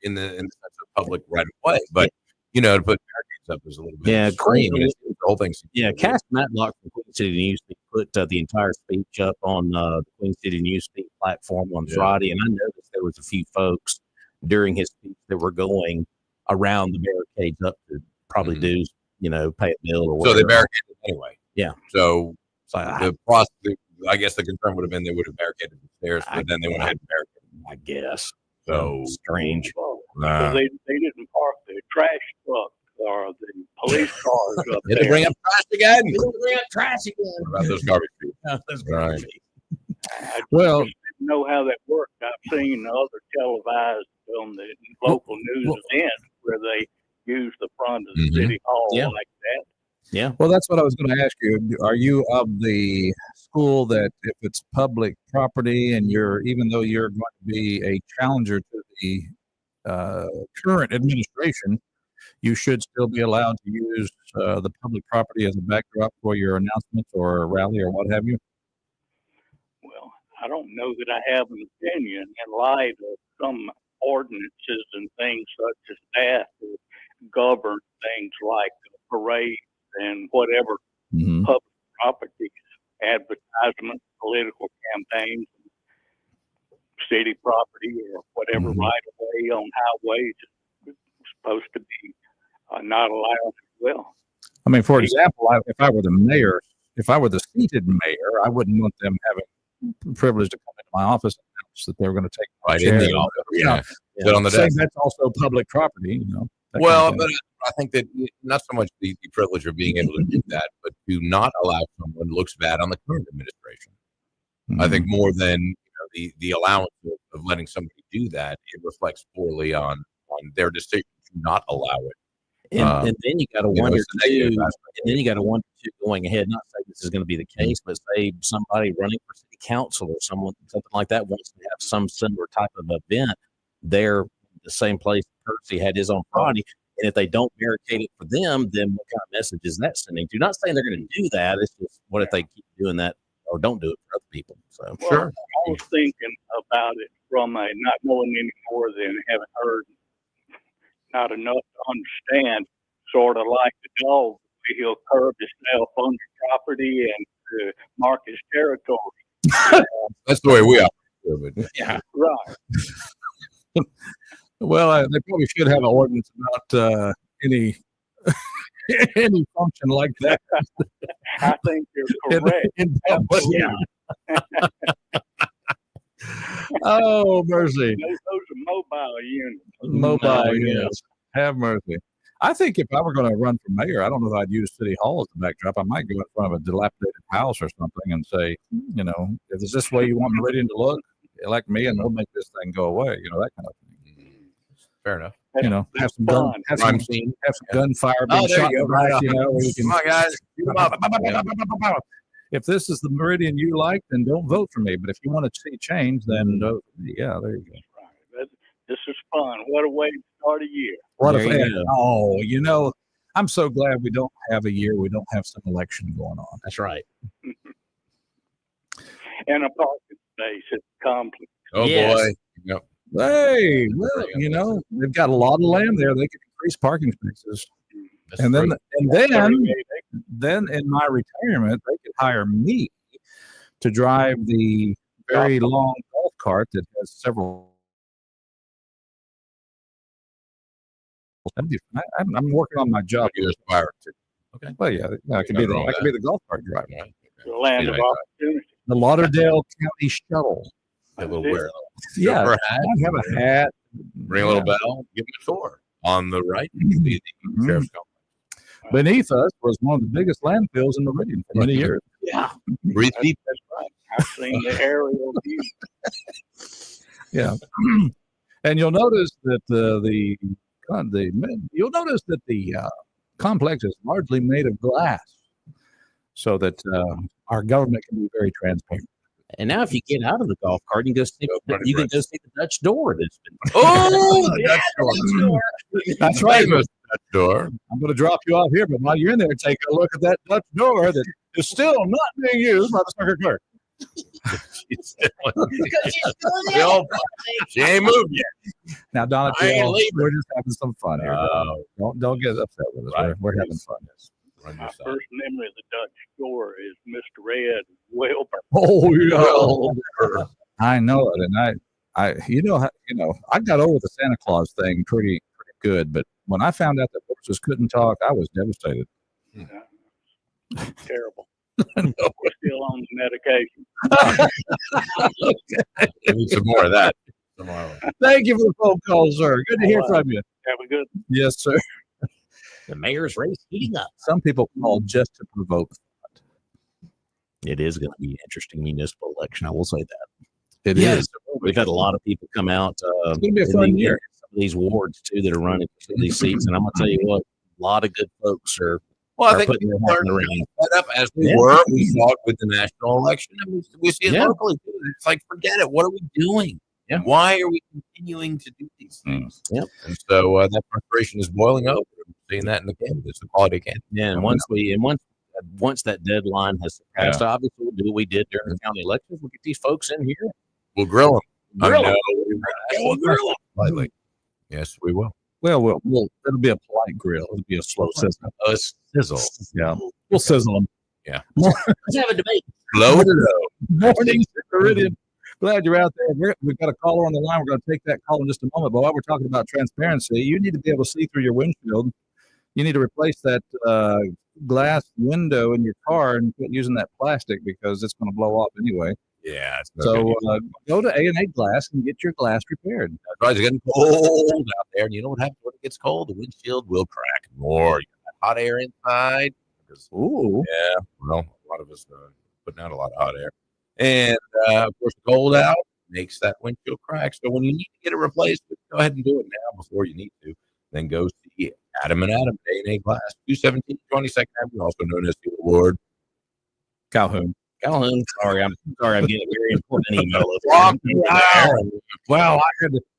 In the sense of public right away. But to put barricades up is a little bit extreme. And the whole thing. Cass Matlock from Queen City Newsfeed put the entire speech up on the Queen City Newsfeed platform on Friday, and I noticed there was a few folks during his speech that were going around the barricades up to probably do, pay a bill or whatever. So they barricaded anyway. Yeah. So the process, I guess the concern would have been they would have barricaded the stairs, but then they went ahead and barricaded. I guess. So strange. Because they didn't park the trash truck or the police cars up Did there. they bring up trash again? Bring up trash again. What about those garbage people? Right. I Well, just didn't know how that worked. I've seen other televised on the local news events where they use the front of the city hall like that. Yeah. Well, that's what I was going to ask you. Are you of the school that if it's public property and even though you're going to be a challenger to the current administration, you should still be allowed to use the public property as a backdrop for your announcements or a rally or what have you? Well, I don't know that I have an opinion in light of some ordinances and things such as that govern things like parades and whatever public properties, advertisements, political campaigns, city property or whatever right of way on highways is supposed to be not allowed as well. I mean, for example, if I were the mayor, if I were the seated mayor, I wouldn't want them having the privilege to come into my office and announce that they were going to take my chair. In the office, sit on the desk. That's also public property, Well, but I think that not so much the privilege of being able to do that, but to not allow someone looks bad on the current administration. I think more than the allowance of letting somebody do that, it reflects poorly on their decision to not allow it. And then you got to wonder too. And then you got to wonder too, going ahead. Not say this is going to be the case, but say somebody running for city council or something like that wants to have some similar type of event there, the same place Percy had his on Friday. And if they don't barricade it for them, then what kind of message is that sending to? Not saying they're going to do that. It's just what if they keep doing that or don't do it for other people? So Well, I was thinking about it from a not knowing any more than having heard not enough to understand, sort of like the dog. He'll curb himself on the property and mark his territory. That's the way we operate. Yeah. Right. Well, they probably should have an ordinance about any any function like that. I think you're correct. Oh, mercy. Those are mobile units. Mobile units. Have mercy. I think if I were going to run for mayor, I don't know if I'd use City Hall as the backdrop. I might go in front of a dilapidated house or something and say, if it's this way you want Meridian to look, elect me and we'll make this thing go away. That kind of thing. Fair enough. Have some gunfire being shot in the back, where you can, come on, guys. if this is the Meridian you like, then don't vote for me. But if you want to see change, then vote for me. Yeah, there you go. Right. This is fun. What a way to start a year. What I'm so glad we don't have a year. We don't have some election going on. That's right. And a parking space is complex. Oh, boy. Yep. Hey, well, they've got a lot of land there. They could increase parking spaces. Then in my retirement, they could hire me to drive the very long golf cart that has several. I'm working on my job. Okay. Well, yeah, I could be the golf cart driver. The land of opportunity. The Lauderdale County Shuttle. A little wear. Yeah, I have a hat. Ring a little bell. Give them a tour. On the right, the sheriff's complex. Beneath us was one of the biggest landfills in Meridian for many years. Yeah. Breathe deep. That's right. I've seen the aerial view. Yeah. And you'll notice that the complex is largely made of glass, so that our government can be very transparent. And now, if you get out of the golf cart, you can go see the Dutch door that's been. The Dutch door. That's right. Dutch door. I'm going to drop you off here, but while you're in there, take a look at that Dutch door that is still not being used by the circuit clerk. She ain't moved yet. Now, Donna, I ain't leaving. we're just having some fun here. Don't get upset with us. Right. We're having fun. My first memory of the Dutch store is Mr. Red Wilbur. Oh, yeah. I know it, and I got over the Santa Claus thing pretty good, but when I found out that horses couldn't talk, I was devastated. Terrible. We're still on the medication. Okay. We need some more of that tomorrow. Thank you for the phone call, sir. Good to hear from you. Have a good. Yes, sir. The mayor's race heating up. Some people call just to provoke. It is going to be an interesting municipal election. I will say that. It is. We've had a lot of people come out. It's going to be a fun year. Some of these wards too that are running for these seats, and I'm going to tell you what, a lot of good folks are. Well, I think putting their hat in the ring. Set up as we were. We saw it with the national election, and we see it locally too. It's like, forget it. What are we doing? Yeah. Why are we continuing to do these things? Yep. And so that frustration is boiling over. I'm seeing that in the candidates, the quality of candidates. Yeah, and once that deadline has passed, obviously we'll do what we did during the county elections. We'll get these folks in here. We'll grill them. We'll grill them. Politely. Yes, we will. Well, it'll be a polite grill. It'll be a slow sizzle. A sizzle. Yeah, we'll sizzle them. Yeah. Let's have a debate. Low to low. Morning, Meridian. Glad you're out there. We've got a caller on the line. We're going to take that call in just a moment. But while we're talking about transparency, you need to be able to see through your windshield. You need to replace that glass window in your car and quit using that plastic because it's going to blow off anyway. Yeah. So go to A&A Glass and get your glass repaired. That's right. It's getting cold out there. And you know what happens when it gets cold? The windshield will crack more. You got hot air inside. Ooh. Yeah. Well, a lot of us putting out a lot of hot air. And, of course, the cold out makes that windshield crack. So when you need to get it replaced, go ahead and do it now before you need to. Then go see Adam and Adam, A&A Glass, 217 22nd Avenue, also known as the Award. Calhoun. Sorry, I'm getting a very important email. Well,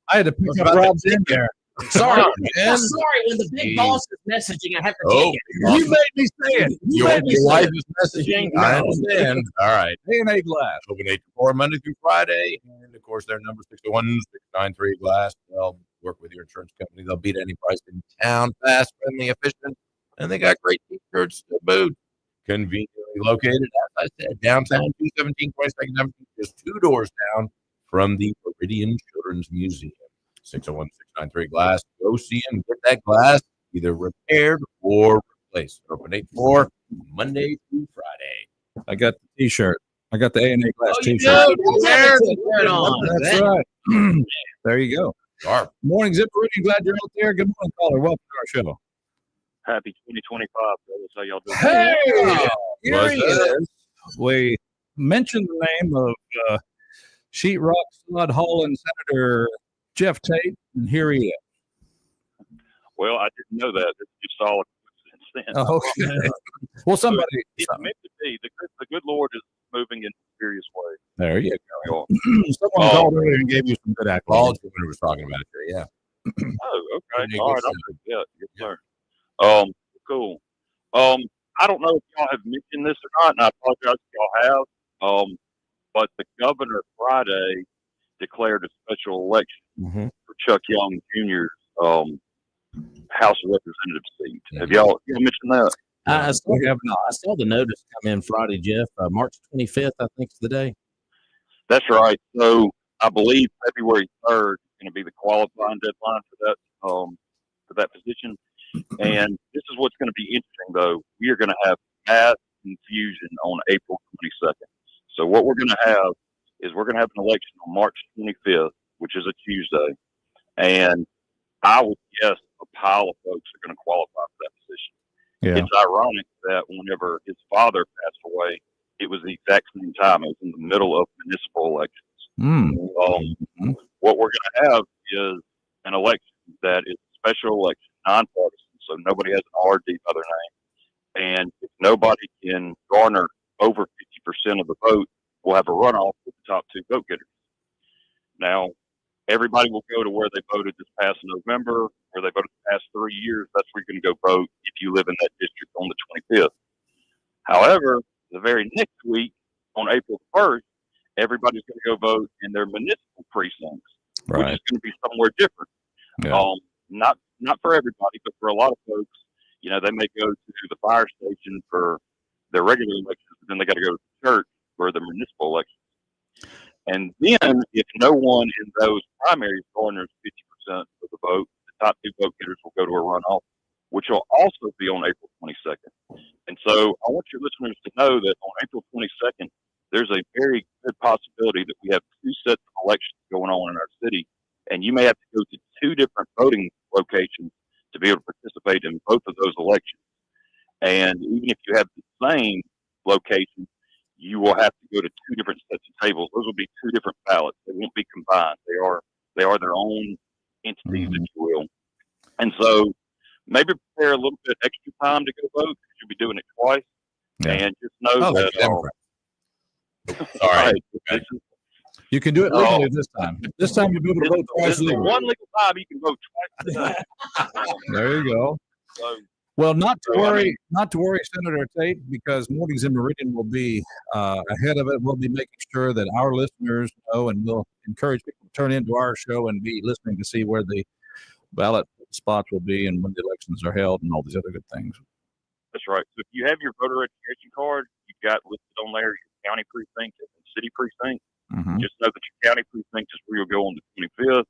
I had to pick up Rob's in there. Sorry, man. Sorry, when the big boss is messaging, I have to take it. You made me say it. Your wife is messaging. I understand. All right. A&A Glass. Open 8 to 4 Monday through Friday. And, of course, their number 601-693 Glass. They'll work with your insurance company. They'll beat any price in town. Fast, friendly, efficient. And they got great t-shirts to boot. Conveniently located, as I said, downtown, 217 22nd Avenue, just 2 doors down from the Meridian Children's Museum. 601-693 Glass. Go see them. Get that glass either repaired or replaced. Open 8 to 4 Monday through Friday. I got the T-shirt. I got the A&A Glass T-shirt. That's right. There you go. Sharp. Morning, Zip Meridian. Glad you're out there. Good morning, caller. Welcome to our show. Happy 2025, brothers. How y'all doing? Hey, here he is. We mentioned the name of Sheetrock Sod Hauling Senator Jeff Tate, and here he is. Well, I didn't know that. It's just all a coincidence. Oh, okay. Well, somebody. It's meant to be. The good Lord is moving in mysterious ways. There you go. Someone called earlier and gave you some good accolades when we were talking about it. Yeah. Oh, okay. All right. Yeah, yes, sir. Cool. I don't know if y'all have mentioned this or not, and I apologize if y'all have. But the governor Friday declared a special election for Chuck Young Jr.'s House of Representatives seat. Have y'all mentioned that? I saw the notice come in Friday, Jeff. March 25th, I think is the day. That's right. So I believe February 3rd is going to be the qualifying deadline for that position. And this is what's going to be interesting, though. We are going to have mass infusion on April 22nd. So what we're going to have is we're going to have an election on March 25th, which is a Tuesday. And I would guess a pile of folks are going to qualify for that position. Yeah. It's ironic that whenever his father passed away, it was the exact same time. It was in the middle of municipal elections. What we're going to have is an election that is a special election, nonpartisan, so nobody has an RD by their name. And if nobody can garner over 50% of the vote, we'll have a runoff with the top 2 vote getters. Now, everybody will go to where they voted this past November, where they voted the past 3 years. That's where you're going to go vote if you live in that district on the 25th. However, the very next week, on April 1st, everybody's going to go vote in their municipal precincts, which is going to be somewhere different. Yeah. Not for everybody, but for a lot of folks, they may go to the fire station for their regular elections, but then they got to go to church for the municipal elections. And then, if no one in those primaries garners 50% of the vote, the top 2 vote getters will go to a runoff, which will also be on April 22nd. And so I want your listeners to know that on April 22nd, there's a very good possibility that we have 2 sets of elections going on in our city, and you may have to go to 2 different voting locations to be able to participate in both of those elections. And even if you have the same location, you will have to go to 2 different sets of tables. Those will be 2 different ballots. They won't be combined. They are their own entities, if you will. And so maybe prepare a little bit extra time to go vote because you'll be doing it twice. Yeah. And just know that. All right. Okay. You can do it legally this time. This time you'll be able to vote twice This is the legally. one legal time you can vote twice a day. There you go. So, Well, not to worry, Senator Tate, because Mornings in Meridian will be ahead of it. We'll be making sure that our listeners know, and we'll encourage people to turn into our show and be listening to see where the ballot spots will be and when the elections are held and all these other good things. that's right. So if you have your voter registration card, you've got listed on there your county precinct and city precinct. Mm-hmm. Just know that your county precinct is where you'll go on the 25th.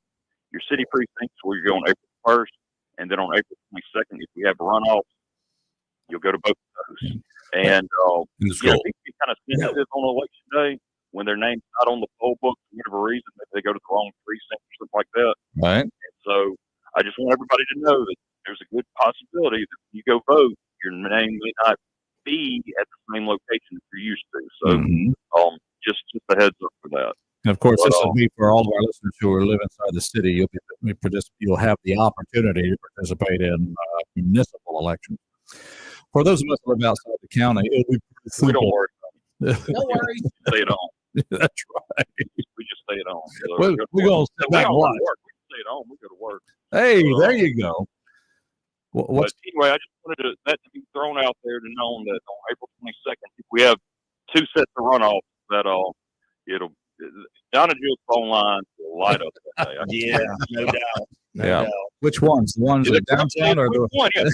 Your city precinct is where you go on April 1st. And then on April 22nd, if we have runoffs, you'll go to both of those. And people be kind of sensitive on election day when their name's not on the poll book for whatever reason, if they go to the wrong precinct or something like that. Right. And so I just want everybody to know that there's a good possibility that when you go vote, your name may not be at the same location that you're used to. So just a heads up for that. And of course, this will be for all of our listeners who live inside the city. You'll have the opportunity to participate in municipal elections. For those of us who live outside the county, it'll be pretty simple. We don't worry about it. No worries. Stay at home. That's right. We just stay at home. So We're going to sit back and watch. We stay at home. We go to work. Hey, there you go. But anyway, I just wanted that to be thrown out there to know that on April 22nd, if we have 2 sets of runoffs, that Donna Jill's phone line will light up that day. Yeah, no doubt. No doubt. Which ones? The ones that downtown or the one? Yeah,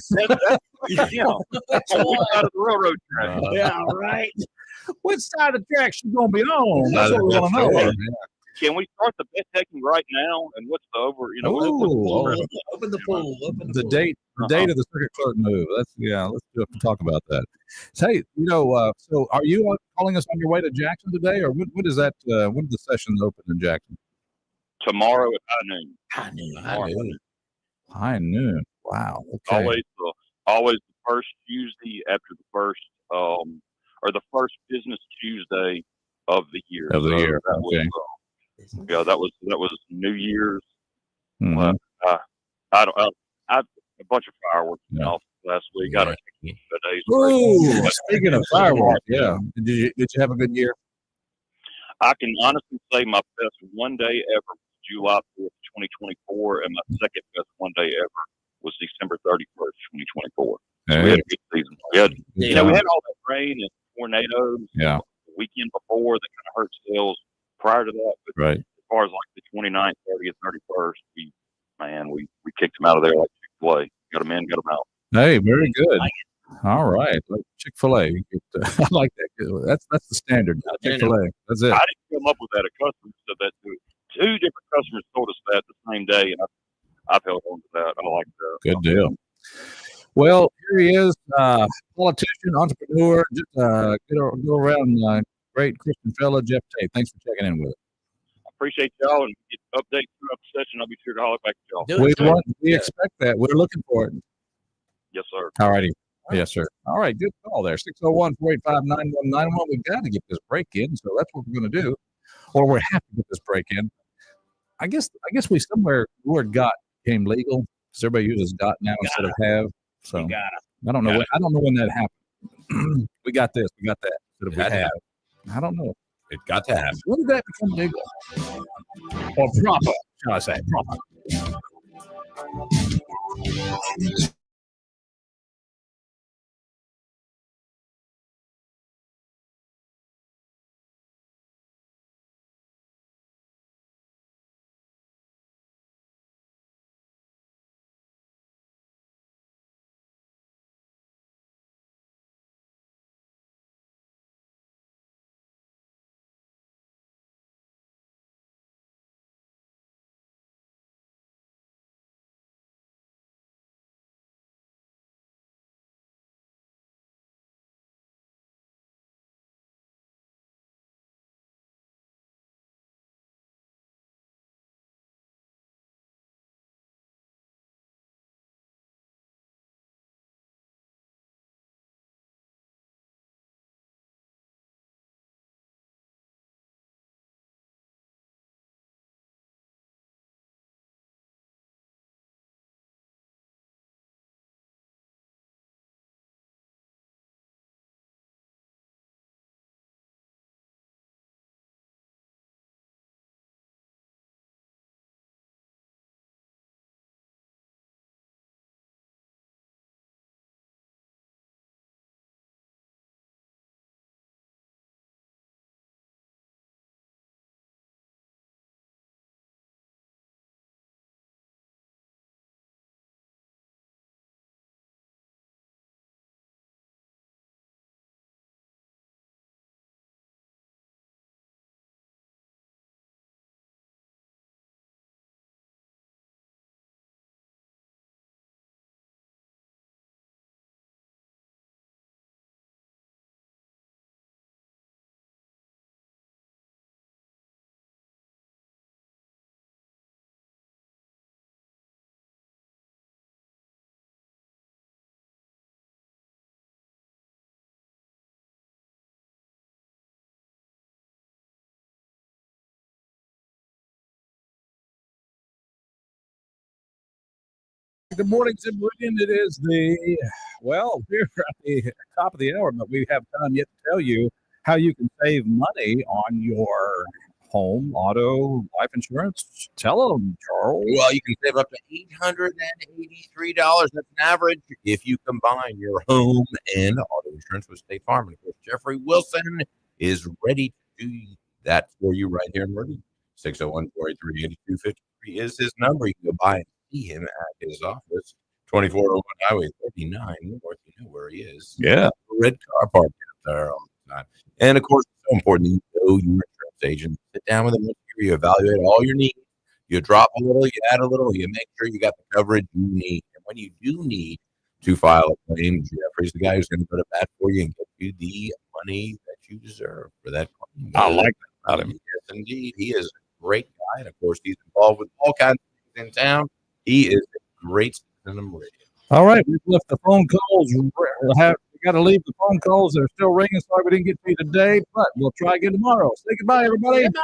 that's on one side of the railroad track. Yeah, right. Which side of the track she's gonna be on? That's what we want to know. Can we start the bet taking right now? And what's the over? Open the pool. The date of the circuit clerk move. Let's talk about that. Say, so are you calling us on your way to Jackson today, or when is that? When do the sessions open in Jackson? Tomorrow at High noon. Wow. Okay. Always the first Tuesday after the first, or the first business Tuesday of the year. Okay. That was New Year's. Mm-hmm. I a bunch of fireworks off last week. I don't take the days. Ooh, speaking of fireworks, yeah. Did you have a good year? I can honestly say my best one day ever was July 4th, 2024, and my second best one day ever was December 31st, 2024. So we had a good season. We had all that rain and tornadoes the weekend before that kind of hurt sales prior to that. But as far as like the 29th, 30th, 31st, we kicked them out of there like Chick-fil-A. Got them in, got them out. Hey, very good. All right, like Chick-fil-A. I like that. That's the standard. Chick-fil-A. That's it. I didn't come up with that. A customer said that too. 2 different customers told us that the same day, and I've held on to that. I like that. Good deal. Well, here he is, politician, entrepreneur, just go around, great Christian fellow, Jeff Tate. Thanks for checking in with us. I appreciate y'all, and get updates throughout the session. I'll be sure to holler back at y'all. We expect that. We're looking for it. Yes, sir. All righty. Yes, sir. All right, good call there. 601-485-9191. We've got to get this break in, so that's what we're going to do. Or we have to get this break in. I guess we somewhere the word got became legal because everybody uses got now instead of have. So I don't know when that happened. We got this, we got that. Instead of we have. I don't know. It got to happen. When did that become legal? Or proper, shall I say, proper. Good morning, Tim Meridian. It is we're at the top of the hour, but we have time yet to tell you how you can save money on your home, auto, life insurance. Tell them, Charles. Well, you can save up to $883. That's an average if you combine your home and auto insurance with State Farm. And of course, Jeffrey Wilson is ready to do that for you right here in Meridian. 601-483-8253 is his number. You can go by and see him at his office, 2401 Highway 39 North. You know where he is. Yeah. Red car parked out there all the time. And of course, it's so important that you know your insurance agent. Sit down with them, you evaluate all your needs. You drop a little, you add a little, you make sure you got the coverage you need. And when you do need to file a claim, Jeffrey's the guy who's going to go to bat for you and get you the money that you deserve for that claim. I like that about him. Yes, indeed. He is a great guy. And of course, he's involved with all kinds of things in town. He is a great citizen of Meridian. All right, we've left the phone calls. We got to leave the phone calls that are still ringing. Sorry we didn't get to you today, but we'll try again tomorrow. Say goodbye, everybody. Goodbye.